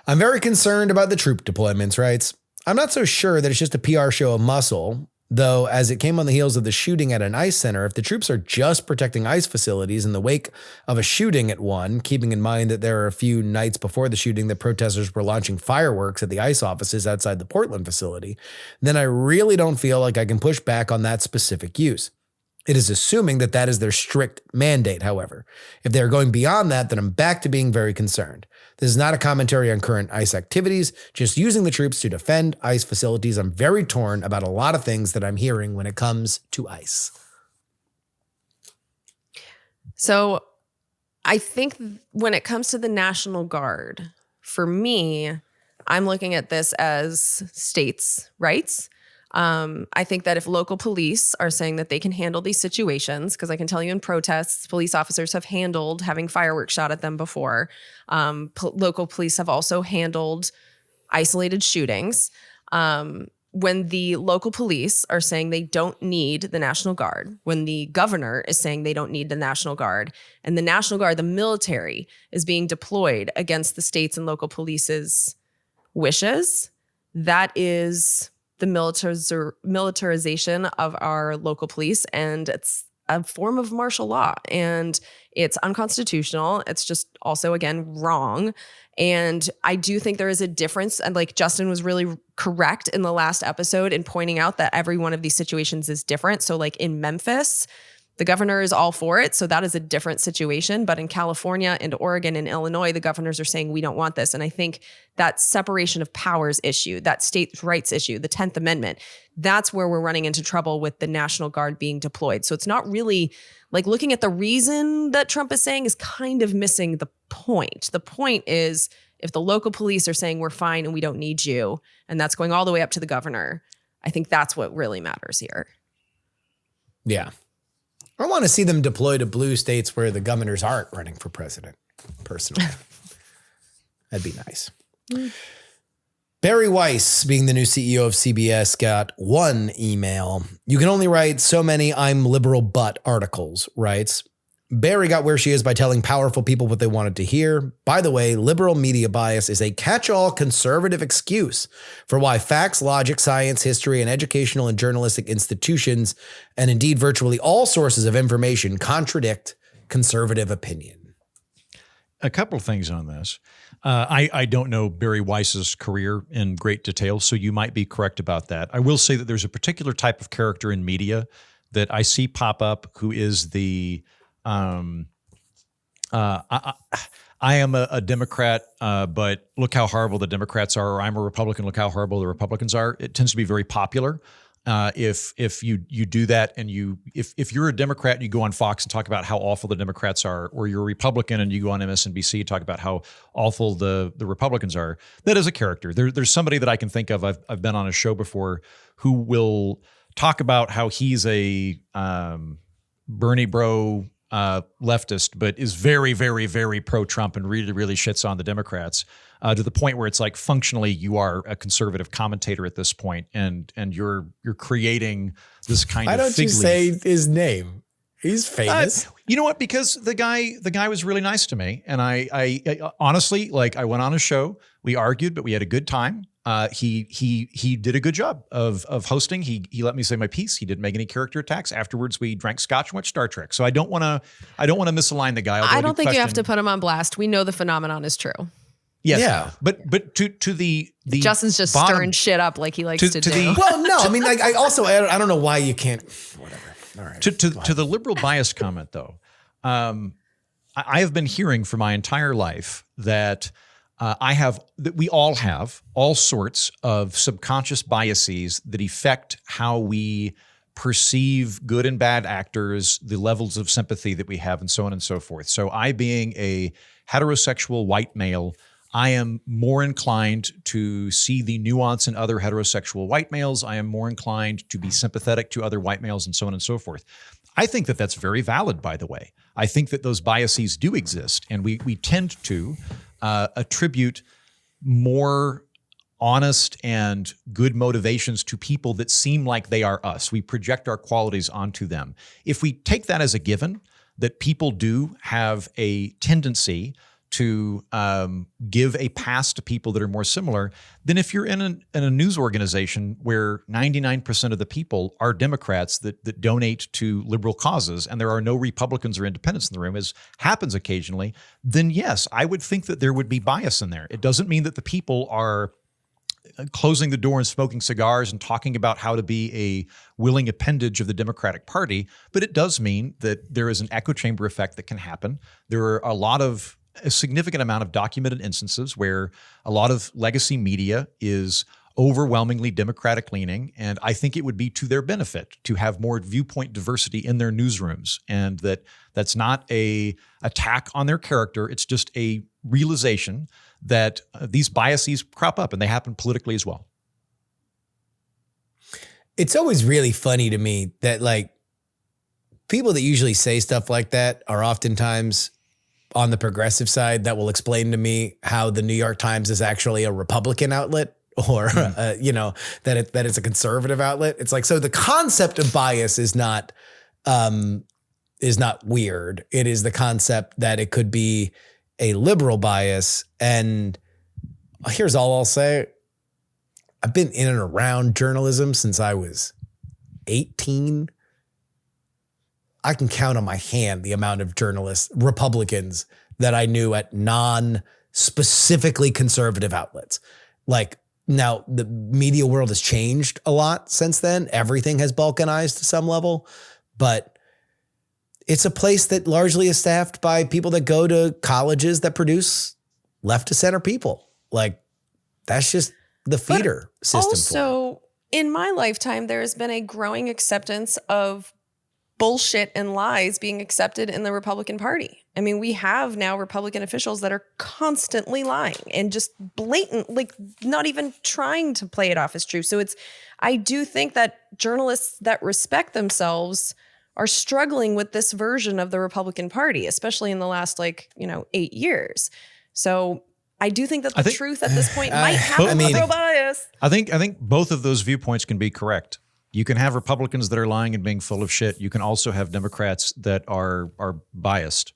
I'm very concerned about the troop deployments, writes. I'm not so sure that it's just a PR show of muscle, though, as it came on the heels of the shooting at an ICE center. If the troops are just protecting ICE facilities in the wake of a shooting at one, keeping in mind that there are a few nights before the shooting that protesters were launching fireworks at the ICE offices outside the Portland facility, then I really don't feel like I can push back on that specific use. It is assuming that that is their strict mandate, however. If they're going beyond that, then I'm back to being very concerned. This is not a commentary on current ICE activities, just using the troops to defend ICE facilities. I'm very torn about a lot of things that I'm hearing when it comes to ICE. So I think when it comes to the National Guard, for me, I'm looking at this as states' rights. I think that if local police are saying that they can handle these situations, because I can tell you in protests, police officers have handled having fireworks shot at them before. Local police have also handled isolated shootings. When the local police are saying they don't need the National Guard, when the governor is saying they don't need the National Guard, and the National Guard, the military, is being deployed against the states and local police's wishes, that is the militarization of our local police, and it's a form of martial law, and it's unconstitutional. It's just also, again, wrong. And I do think there is a difference. And like Justin was really correct in the last episode in pointing out that every one of these situations is different. So like in Memphis, The governor is all for it, so that is a different situation. But in California and Oregon and Illinois, the governors are saying we don't want this. And I think that separation of powers issue, that states' rights issue, the 10th Amendment, that's where we're running into trouble with the National Guard being deployed. So it's not really like looking at the reason that Trump is saying is kind of missing the point. The point is if the local police are saying we're fine and we don't need you, and that's going all the way up to the governor, I think that's what really matters here. Yeah. I want to see them deploy to blue states where the governors aren't running for president, personally. That'd be nice. Barry Weiss, being the new CEO of CBS, got one email. You can only write so many I'm liberal but articles, writes. Barry got where she is by telling powerful people what they wanted to hear. By the way, liberal media bias is a catch-all conservative excuse for why facts, logic, science, history, and educational and journalistic institutions, and indeed virtually all sources of information, contradict conservative opinion. A couple of things on this. I don't know Barry Weiss's career in great detail, so you might be correct about that. I will say that there's a particular type of character in media that I see pop up who is the I am a Democrat, but look how horrible the Democrats are, or I'm a Republican, look how horrible the Republicans are. It tends to be very popular. If you do that and if you're a Democrat and you go on Fox and talk about how awful the Democrats are, or you're a Republican and you go on MSNBC and talk about how awful the Republicans are, that is a character. There's somebody that I can think of. I've been on a show before who will talk about how he's a Bernie bro leftist, but is very, very, very pro-Trump and really, really shits on the Democrats to the point where it's like functionally you are a conservative commentator at this point, and you're creating this kind of. Why don't you say his name? He's famous. You know what? Because the guy was really nice to me, and I honestly, like, I went on a show, we argued, but we had a good time. He did a good job of hosting. He let me say my piece. He didn't make any character attacks. Afterwards, we drank scotch and watched Star Trek. So I don't want to misalign the guy. I don't think you have to put him on blast. We know the phenomenon is true. Yes, yeah, but to the Justin's just stirring shit up like he likes to do. Well, no, I mean, like, I don't know why you can't. Whatever. All right. To the liberal bias comment though, I have been hearing for my entire life that. That we all have all sorts of subconscious biases that affect how we perceive good and bad actors, the levels of sympathy that we have, and so on and so forth. So I, being a heterosexual white male, I am more inclined to see the nuance in other heterosexual white males. I am more inclined to be sympathetic to other white males, and so on and so forth. I think that that's very valid, by the way. I think that those biases do exist, and we tend to attribute more honest and good motivations to people that seem like they are us. We project our qualities onto them. If we take that as a given, that people do have a tendency to give a pass to people that are more similar, then if you're in a news organization where 99% of the people are Democrats that donate to liberal causes, and there are no Republicans or independents in the room, as happens occasionally, then yes, I would think that there would be bias in there. It doesn't mean that the people are closing the door and smoking cigars and talking about how to be a willing appendage of the Democratic Party, but it does mean that there is an echo chamber effect that can happen. There are a significant amount of documented instances where a lot of legacy media is overwhelmingly Democratic leaning, and I think it would be to their benefit to have more viewpoint diversity in their newsrooms, and that's not a attack on their character. It's just a realization that these biases crop up, and they happen politically as well. It's always really funny to me that, like, people that usually say stuff like that are oftentimes on the progressive side that will explain to me how the New York Times is actually a Republican outlet, or that it's a conservative outlet. It's like, so the concept of bias is not weird. It is the concept that it could be a liberal bias. And here's all I'll say. I've been in and around journalism since I was 18. I can count on my hand the amount of journalists, Republicans, that I knew at non-specifically conservative outlets. Like, now the media world has changed a lot since then. Everything has balkanized to some level, but it's a place that largely is staffed by people that go to colleges that produce left to center people. Like, that's just the feeder system. Also, in my lifetime, there has been a growing acceptance of bullshit and lies being accepted in the Republican Party. I mean, we have now Republican officials that are constantly lying and just blatant, like not even trying to play it off as true. So I do think that journalists that respect themselves are struggling with this version of the Republican Party, especially in the last 8 years. So I do think that the truth at this point might have a liberal bias. I think both of those viewpoints can be correct. You can have Republicans that are lying and being full of shit. You can also have Democrats that are biased.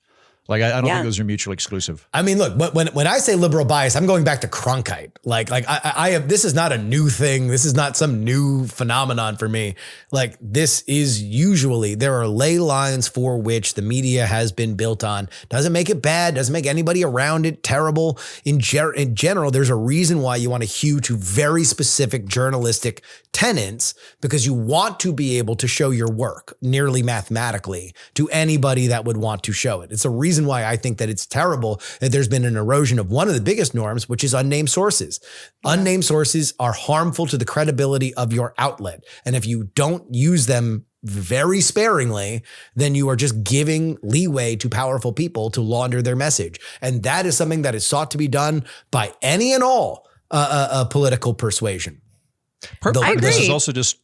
Like, I don't think those are mutually exclusive. I mean, look, when I say liberal bias, I'm going back to Cronkite. Like I have, this is not a new thing. This is not some new phenomenon for me. Like, this is usually, there are ley lines for which the media has been built on. Doesn't make it bad. Doesn't make anybody around it terrible. In general, there's a reason why you want to hew to very specific journalistic tenets, because you want to be able to show your work nearly mathematically to anybody that would want to show it. It's a reason why I think that it's terrible that there's been an erosion of one of the biggest norms, which is unnamed sources. Unnamed sources are harmful to the credibility of your outlet. And if you don't use them very sparingly, then you are just giving leeway to powerful people to launder their message. And that is something that is sought to be done by any and all political persuasion. This is also just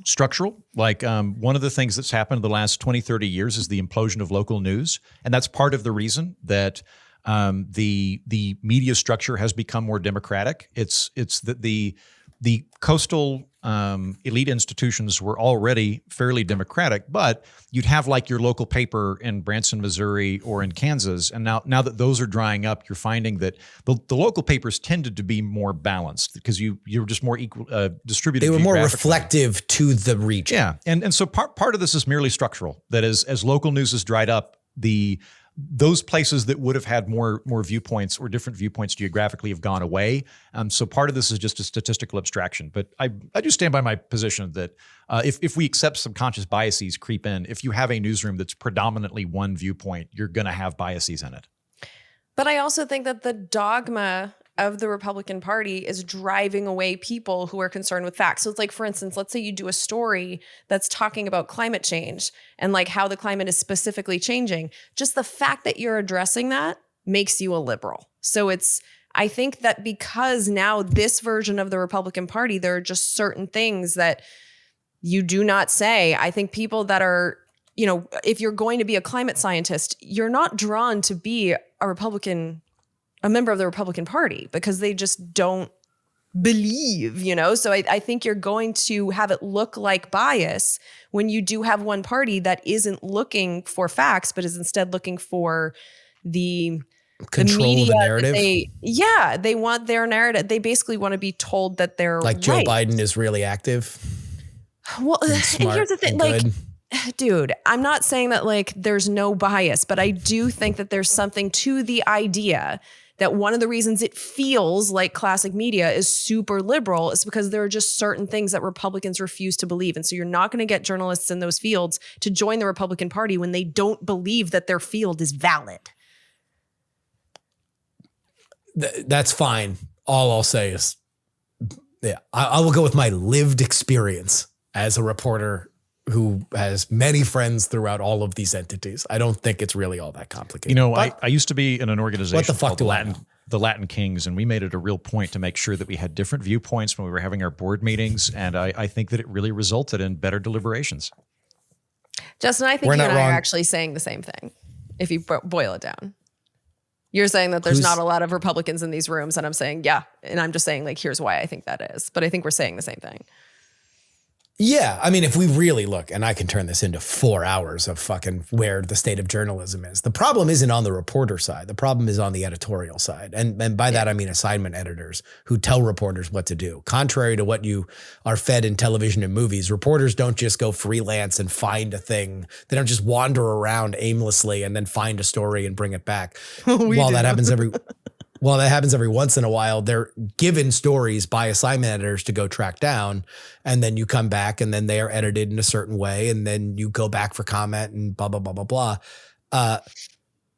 structural. Like, one of the things that's happened in the last 20, 30 years is the implosion of local news. And that's part of the reason that the media structure has become more democratic. It's that the coastal elite institutions were already fairly democratic, but you'd have like your local paper in Branson, Missouri, or in Kansas. And now that those are drying up, you're finding that the local papers tended to be more balanced because you're just more equal distributed. They were more reflective to the region. Yeah, and so part of this is merely structural. That as local news has dried up, those places that would have had more viewpoints or different viewpoints geographically have gone away. So part of this is just a statistical abstraction. But I do stand by my position that if we accept subconscious biases creep in, if you have a newsroom that's predominantly one viewpoint, you're going to have biases in it. But I also think that the dogma of the Republican Party is driving away people who are concerned with facts. So it's like, for instance, let's say you do a story that's talking about climate change and like how the climate is specifically changing. Just the fact that you're addressing that makes you a liberal. So I think that because now this version of the Republican Party, there are just certain things that you do not say. I think people that are, if you're going to be a climate scientist, you're not drawn to be a member of the Republican Party because they just don't believe, So I think you're going to have it look like bias when you do have one party that isn't looking for facts, but is instead looking for the control of the narrative. They want their narrative. They basically want to be told that they're like Joe Biden is really active. Well, and here's the thing, dude, I'm not saying that there's no bias, but I do think that there's something to the idea that one of the reasons it feels like classic media is super liberal is because there are just certain things that Republicans refuse to believe. And so you're not going to get journalists in those fields to join the Republican Party when they don't believe that their field is valid. That's fine. All I'll say is, I will go with my lived experience as a reporter who has many friends throughout all of these entities. I don't think it's really all that complicated. I used to be in an organization what the fuck called the Latin Kings, and we made it a real point to make sure that we had different viewpoints when we were having our board meetings, and I think that it really resulted in better deliberations. Justin, I think you and I are actually saying the same thing, if you boil it down. You're saying that there's not a lot of Republicans in these rooms, and I'm saying, yeah, and I'm just saying, here's why I think that is. But I think we're saying the same thing. Yeah, I mean, if we really look, and I can turn this into 4 hours of fucking where the state of journalism is. The problem isn't on the reporter side. The problem is on the editorial side. And by that, I mean assignment editors who tell reporters what to do. Contrary to what you are fed in television and movies, reporters don't just go freelance and find a thing. They don't just wander around aimlessly and then find a story and bring it back. While that happens Well, that happens every once in a while. They're given stories by assignment editors to go track down, and then you come back and then they are edited in a certain way, and then you go back for comment and blah, blah, blah, blah, blah.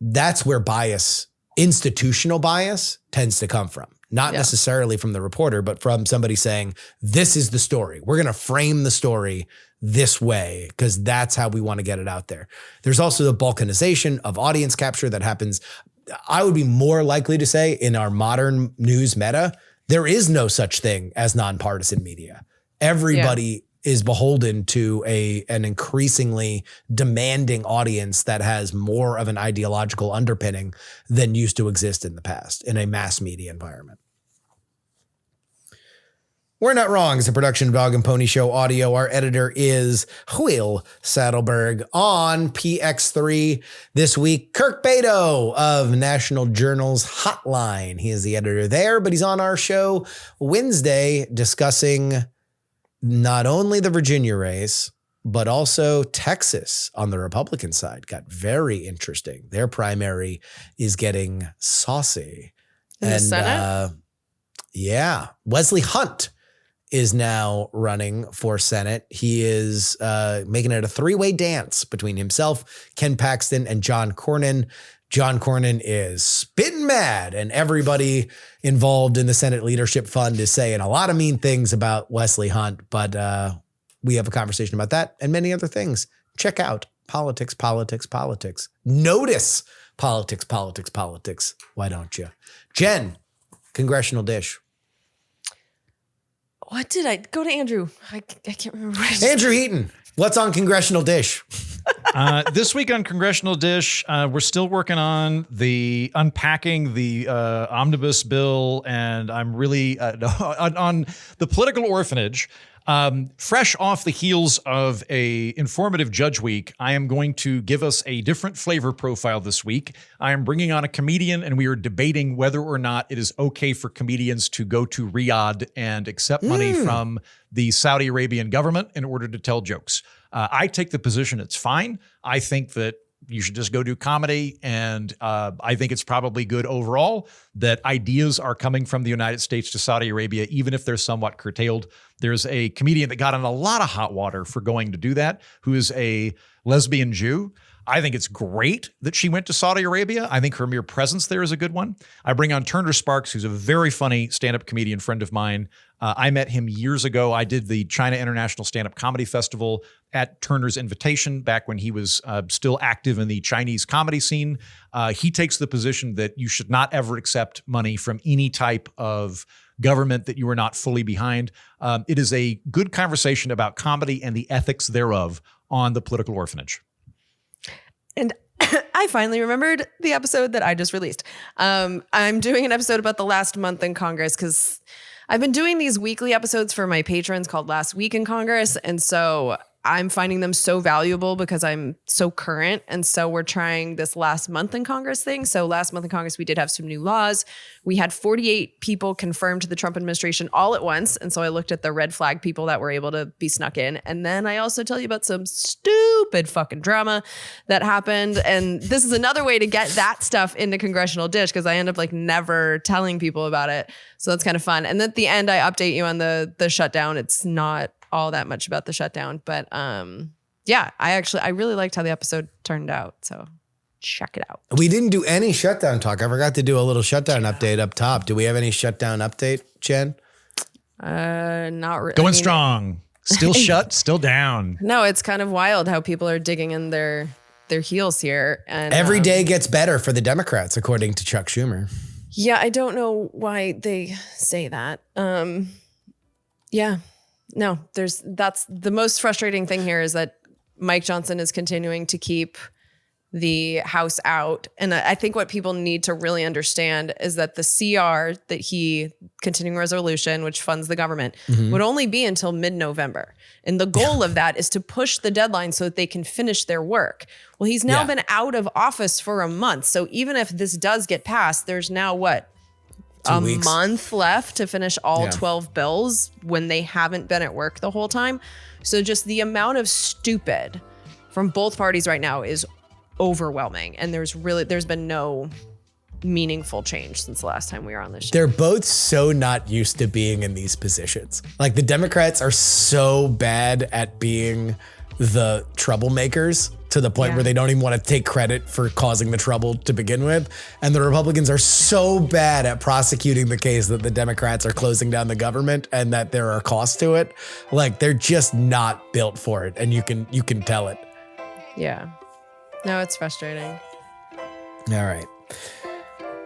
That's where bias, institutional bias, tends to come from. Not necessarily from the reporter, but from somebody saying, this is the story. We're going to frame the story this way because that's how we want to get it out there. There's also the balkanization of audience capture that happens. I would be more likely to say in our modern news meta, there is no such thing as nonpartisan media. Everybody is beholden to an increasingly demanding audience that has more of an ideological underpinning than used to exist in the past in a mass media environment. We're Not Wrong is a production of Dog and Pony Show Audio. Our editor is Will Saddleberg. On PX3 this week, Kirk Beto of National Journal's Hotline. He is the editor there, but he's on our show Wednesday discussing not only the Virginia race, but also Texas on the Republican side. Got very interesting. Their primary is getting saucy. In the Senate? Wesley Hunt is now running for Senate. He is making it a three-way dance between himself, Ken Paxton, and John Cornyn. John Cornyn is spitting mad, and everybody involved in the Senate Leadership Fund is saying a lot of mean things about Wesley Hunt, but we have a conversation about that and many other things. Check out Politics, Politics, Politics. Notice Politics, Politics, Politics. Why don't you? Jen, Congressional Dish. What did I go to Andrew? I can't remember. Andrew Heaton, what's on Congressional Dish? This week on Congressional Dish, we're still working on unpacking the omnibus bill, and I'm really on the political orphanage. Fresh off the heels of a informative Judge Week, I am going to give us a different flavor profile this week. I am bringing on a comedian, and we are debating whether or not it is okay for comedians to go to Riyadh and accept money from the Saudi Arabian government in order to tell jokes. I take the position it's fine. I think that you should just go do comedy. And I think it's probably good overall that ideas are coming from the United States to Saudi Arabia, even if they're somewhat curtailed. There's a comedian that got in a lot of hot water for going to do that, who is a lesbian Jew. I think it's great that she went to Saudi Arabia. I think her mere presence there is a good one. I bring on Turner Sparks, who's a very funny stand-up comedian friend of mine. I met him years ago. I did the China International Stand-Up Comedy Festival at Turner's invitation back when he was still active in the Chinese comedy scene. He takes the position that you should not ever accept money from any type of government that you are not fully behind. It is a good conversation about comedy and the ethics thereof on the political orphanage. And I finally remembered the episode that I just released. I'm doing an episode about the last month in Congress because I've been doing these weekly episodes for my patrons called Last Week in Congress. And so I'm finding them so valuable because I'm so current. And so we're trying this last month in Congress thing. So last month in Congress, we did have some new laws. We had 48 people confirmed to the Trump administration all at once. And so I looked at the red flag people that were able to be snuck in. And then I also tell you about some stupid fucking drama that happened. And this is another way to get that stuff into Congressional Dish because I end up like never telling people about it. So that's kind of fun. And at the end, I update you on the shutdown. It's not all that much about the shutdown, but I really liked how the episode turned out, so check it out. We didn't do any shutdown talk. I forgot to do a little shutdown update up top. Do we have any shutdown update, Jen? Not really. Going strong, still shut, still down. No, it's kind of wild how people are digging in their heels here, and every day gets better for the Democrats, according to Chuck Schumer. Yeah, I don't know why they say that. No, that's the most frustrating thing here is that Mike Johnson is continuing to keep the House out. And I think what people need to really understand is that the CR continuing resolution, which funds the government, would only be until mid-November. And the goal of that is to push the deadline so that they can finish their work. Well, he's now been out of office for a month. So even if this does get passed, there's now a month left to finish all 12 bills when they haven't been at work the whole time. So just the amount of stupid from both parties right now is overwhelming. And there's been no meaningful change since the last time we were on this show. They're both so not used to being in these positions. Like the Democrats are so bad at being the troublemakers to the point where they don't even want to take credit for causing the trouble to begin with. And the Republicans are so bad at prosecuting the case that the Democrats are closing down the government and that there are costs to it. Like they're just not built for it. And you can tell it. Yeah. No, it's frustrating. All right.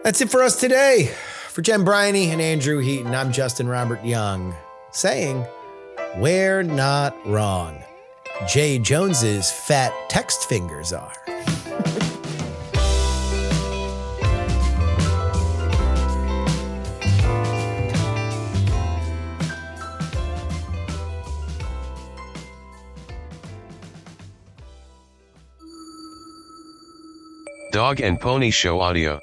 That's it for us today. For Jen Briney and Andrew Heaton, I'm Justin Robert Young, saying, we're not wrong. Jay Jones's fat text fingers are. Dog and Pony Show audio.